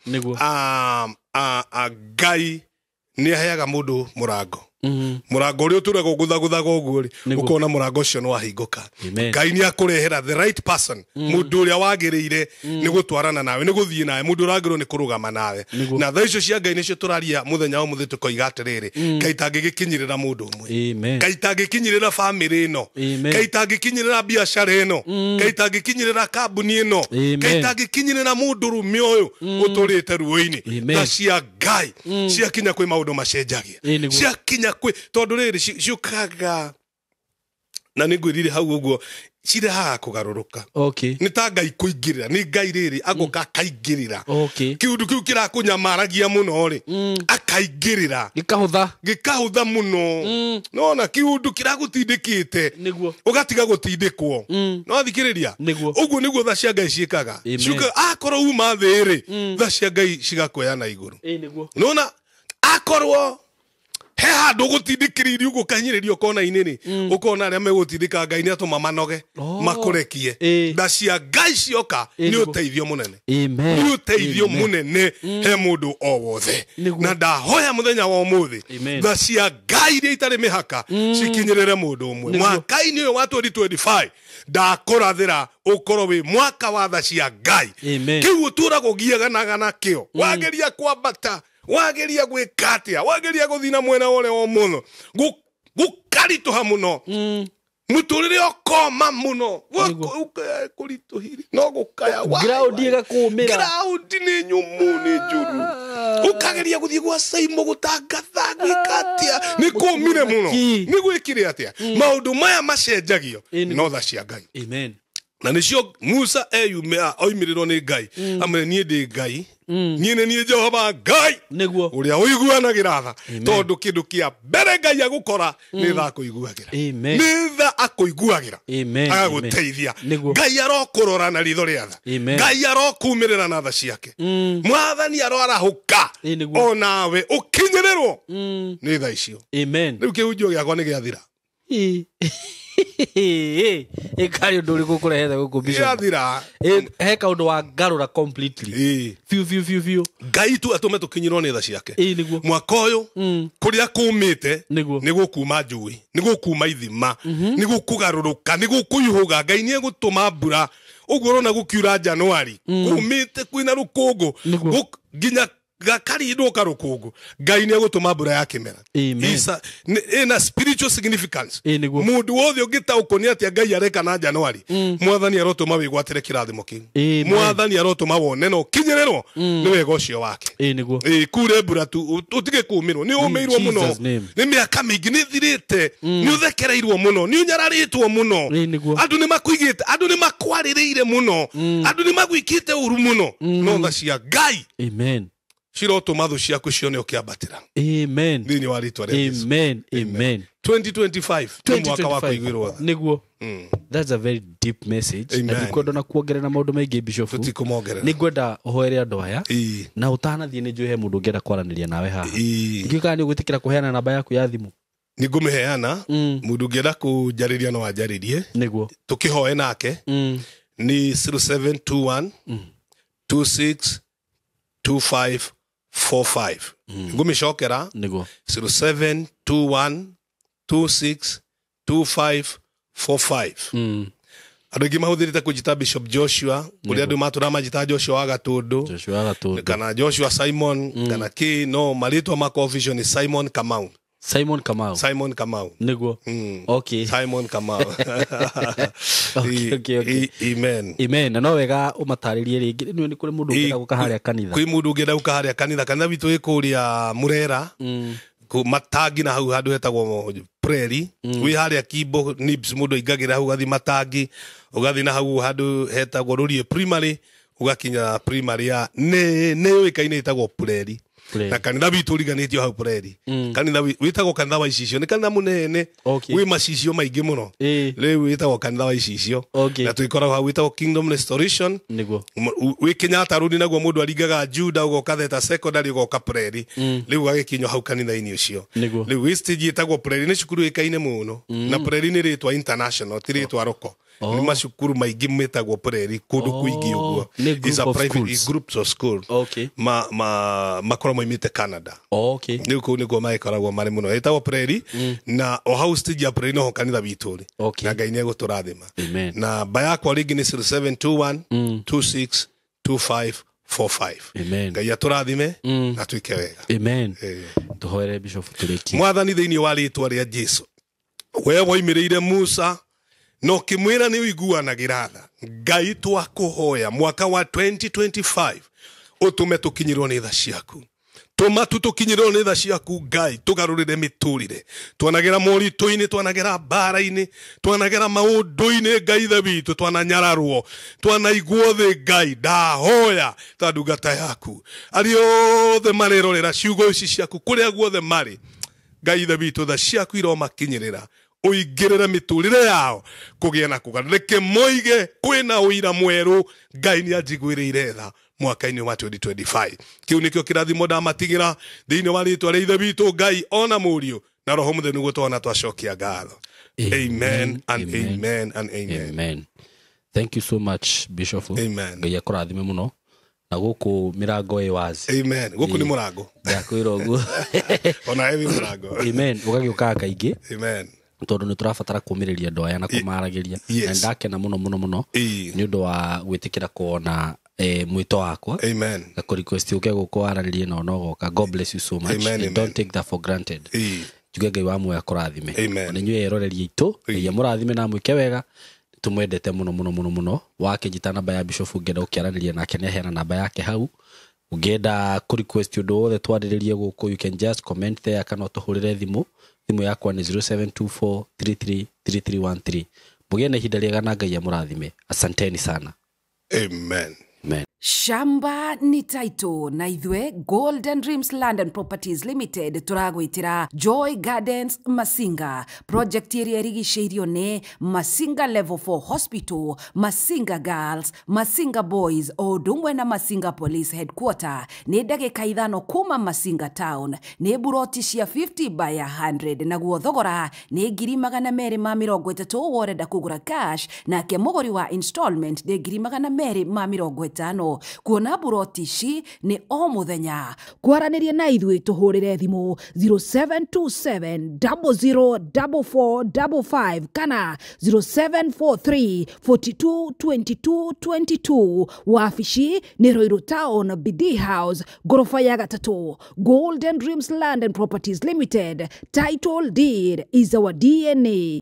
Ngai ni aheaga mundu murango. Murango uri uturagwo guthaguthaga uguo ri ukona murango ucio no ahinguka. Ngai ni akurehera the right person. Mundu uria wagiriire ni gutwarana nawe, ni guthii nawe, mundu uragirwo ni kurugama nawe. Na tha icio cia Ngai nicio turaria muthenya umuthi tukoiga atiriri, Ngai tangigikinyirira mundu umwe. Ngai tangikinyirira family ino. Ngai tangikinyirira biashara ino. Ngai tangikinyirira kambuni ino. Ngai tangikinyirira mundu rume uyu uturite ruo-ini. Tha cia Ngai ciakinya kwi maundu macenjagia. Ciakinya kwi tondu riri ciukaga na ningwirire hau uguo cirehaga kugaruruka. Okay. Ni ta Ngai kuingirira, ni Ngai riri agoka akaingirira. Okay. Kiundu kiu kirakunyamaragia muno ri akaingirira gikahutha muno. Nona kiundu kiragutindikite niguo ugatiga gutindikwo. No thikiriria uguo niguo tha cia Ngai ciikaga. Ciuka akorwo uma thiri tha cia Ngai cigakoya na iguru. Niguo nona akorwo he handå gå tindä ri uguo kanyä rio kona inä å kona arä a megåtindä Ngai nä atåma manoge makå rekie nda cia Ngai cioka nä å teithio må nene nä å teithio må nene he må ndå o wothe na ndahoya må thenya wa må thä nda cia Ngai iria itarä mä haka cikinyä rä re må ndå å mwe mwaka-inä å yå wa 2025 ndakå rathä ra å korwo wä mwaka wa tha cia Ngai kä u å tå ragwo giaganaga nakä o wageria kwambata wageria gwika atia wageria guthina mwena wole wa muno gukarituha muno muturire okoma muno kurituhiri no gukaya wa ground igakumira ground ni nyumu ni njuru ukageria guthie gwa Saimo gutangatha gwikatia ni kumire muno ni gwikire atia maundu maya macenjagio no tha cia Ngai amen na nicio Musa eyumia oimirirwo ni Ngai amwe nie ndi Ngai nie ne nie Jehova Ngai niguo uria uiguanagira tha tondu kindu kia mbere Ngai agukora ni tha kuiguagira amen ni tha akuiguagira amen agaguteithia Ngai arokurora na ritho ria tha Ngai arokumirira na tha ciake mwathani aroarahuka onawe ukinyirirwo ni tha icio amen riu kiunjio giakwa ni giathira kari undu uriku kurehetha guku giathira he kaundu wa ngarura completely fiu Ngai tu atume tukinyirwo ni tha ciake mwaka uyu kuria kumite ni gukuma njui ni gukuma ithima ni gukugaruruka ni gukuyuhuga Ngai ni egutuma mbura uguo rona gukiura January kumite kwina rukungu nginya gakarindo karukungu Ngai ni egutuma mbura ya kimera isa ina spiritual significance mundu wothe ungita ukonia atia Ngai areka na January mwathani arotuma wigwatire kirathimo kiu mwathani arotuma wone no kinyererwo ni wega ucio wake kure mbura tu utige kumirwo ni umeirwo muno ni miaka mingi ni thirite ni uthekereirwo muno ni unyararitwo muno andu ni makuigite andu ni makwaririire muno andu ni magwikite uru muno no tha cia Ngai amen Shiroto mathu ciaku cione ukiambatira amen thini wa ritwa ria amen 2025 mwaka wa kuigwirwo niguo that's a very deep message na ndikwenda na kuongerera maundu maingi bishop ningwenda uhoere andu aya na utanathie ni njuhe mundu ngenda kwaraniria nawe haha ngika ni ugwitikira kuheana namba yaku ya thimu nigumiheana mundu ngenda kujariria no ajaririe niguo tukihoe nake ni 0721 26 2545 ngumicokera niguo 0721 26 2545 andu ingi mahuthirite kujita Bishop Joshua uria andu matura majita Joshua wa Gatundu kana Joshua Simon kana ki no maritwa mako official ni Simon Kamau niguo okay Simon Kamau okay amen na no wega umataririe ringi ni kuri mundu ngenda guka haria kanitha kwi mundu ngenda guka haria kanitha witu ikuria Murera ku matangi na hau handu hetagwo Prairie wi haria Kimbo Nibs mundu ingagira hau gathi matangi ugathi na hau handu hetagwo Rurie Primary ugakinya primary ya ne wikaine itagwo Prairie na kanitha witu riganitio hau Prairie kanitha witagwo kanitha wa Icicio ni kanitha munene wi macicio maingi muno riu witagwo kanitha wa Icicio na tuikoragwo hau witagwo Kingdom Restoration niguo wi Kenyatta Road naguo mundu aringaga Juda ugoka Theta Secondary ugoka Prairie riu gagikinywo hau kanitha-ini ucio riu wi stage itagwo Prairie ni cukuru ikaine muno na Prairie ni ritwa international ti ritwa roko ni macukuru maingi metagwo Prairie kundu kuingi uguo is a private groups of school makora moimite Canada niguo maekoragwo mari muno etagwo Prairie na o hau stage ya Prairie no kanitha witu ri na Ngai ni eguturathima na bayakwa ringi ni 0721 26 2545 Ngai aturathime na tuike wega amen tuhoere Bishop turiki mwathani thiini wa ritwa ria Jesu we woimiriire Musa no kimwira ni uiguanagira tha Ngai twakuhoya mwaka wa 2025 utume tukinyirwo ni tha ciaku tuma tutukinyirwo ni tha ciaku Ngai tugarurire miturire twanagira morito-ini twanagira mbara-ini twanagira maundu-ini Ngai tha witu twananyararwo twanaigwo thi Ngai ndahoya ta ndungata yaku ariothe marirorera ciugo ici ciaku kuria guothe mari Ngai tha witu tha ciaku iromakinyirira uigirire miturire yao kugia na kugarurike moige kwina uira mweru Ngai ni ajigwirire tha mwaka-ini wa 2025 kiu nikio kirathimo ndamatigira thiini wa ritwa ria ithe witu Ngai ona muriu na roho muthe niguo twana twacokia ngatho. Amen and amen and amen. Thank you so much, Bishop. Amen. Ngai akurathime muno. Na guku mirango e wazi. Amen. Guku ni murango. Ndakwira uguo. Ona evi murango. Amen. Ugagiuka kaingi. Amen. Tondu ni turabatara kumiriria andu aya na kumaragiria. Na ndakena muno ni undu wa gwitikira kuona mwito wakwa. Amen. Na ku request uke gukwaranirie na onogoka. God bless you so much. Amen. And don't take that for granted. Juga Ngai wa mwe akurathime. Na nyue eroreri itu, Ngai murathime na mwike wega. Tumwendete muno wakijita namba ya Bishop ungenda ukiaraniria nake ne hena namba yake hau ungenda ku request undu wothe twariririe guku you can just comment there kana tuhurire thimu yakwa ni 0724333313 mugene ihinda riega na Ngai amurathime asanteni sana. Amen. Amen. Shamba ni taito na ithwe Golden Dreams Land and Properties Limited turagwitira Joy Gardens Masinga project area rigiceirio ne Masinga Level 4 Hospital, Masinga Girls, Masinga Boys o dumwe na Masinga Police Headquarter ne ndagika ithano kuma Masinga Town ne buroti cia 50 by 100 na guo thogora ne 230 woreda kugura cash na ke mogori wa installment ne 250 kuona buroti ici ni o muthenya. Kwaranirie na ithui tuhurire thimu 0727 004455 kana 0743 42 22 22. Wafici ni Roiro Town BD House gorofa ya gatatu. Golden Dreams Land and Properties Limited, title deed is our DNA.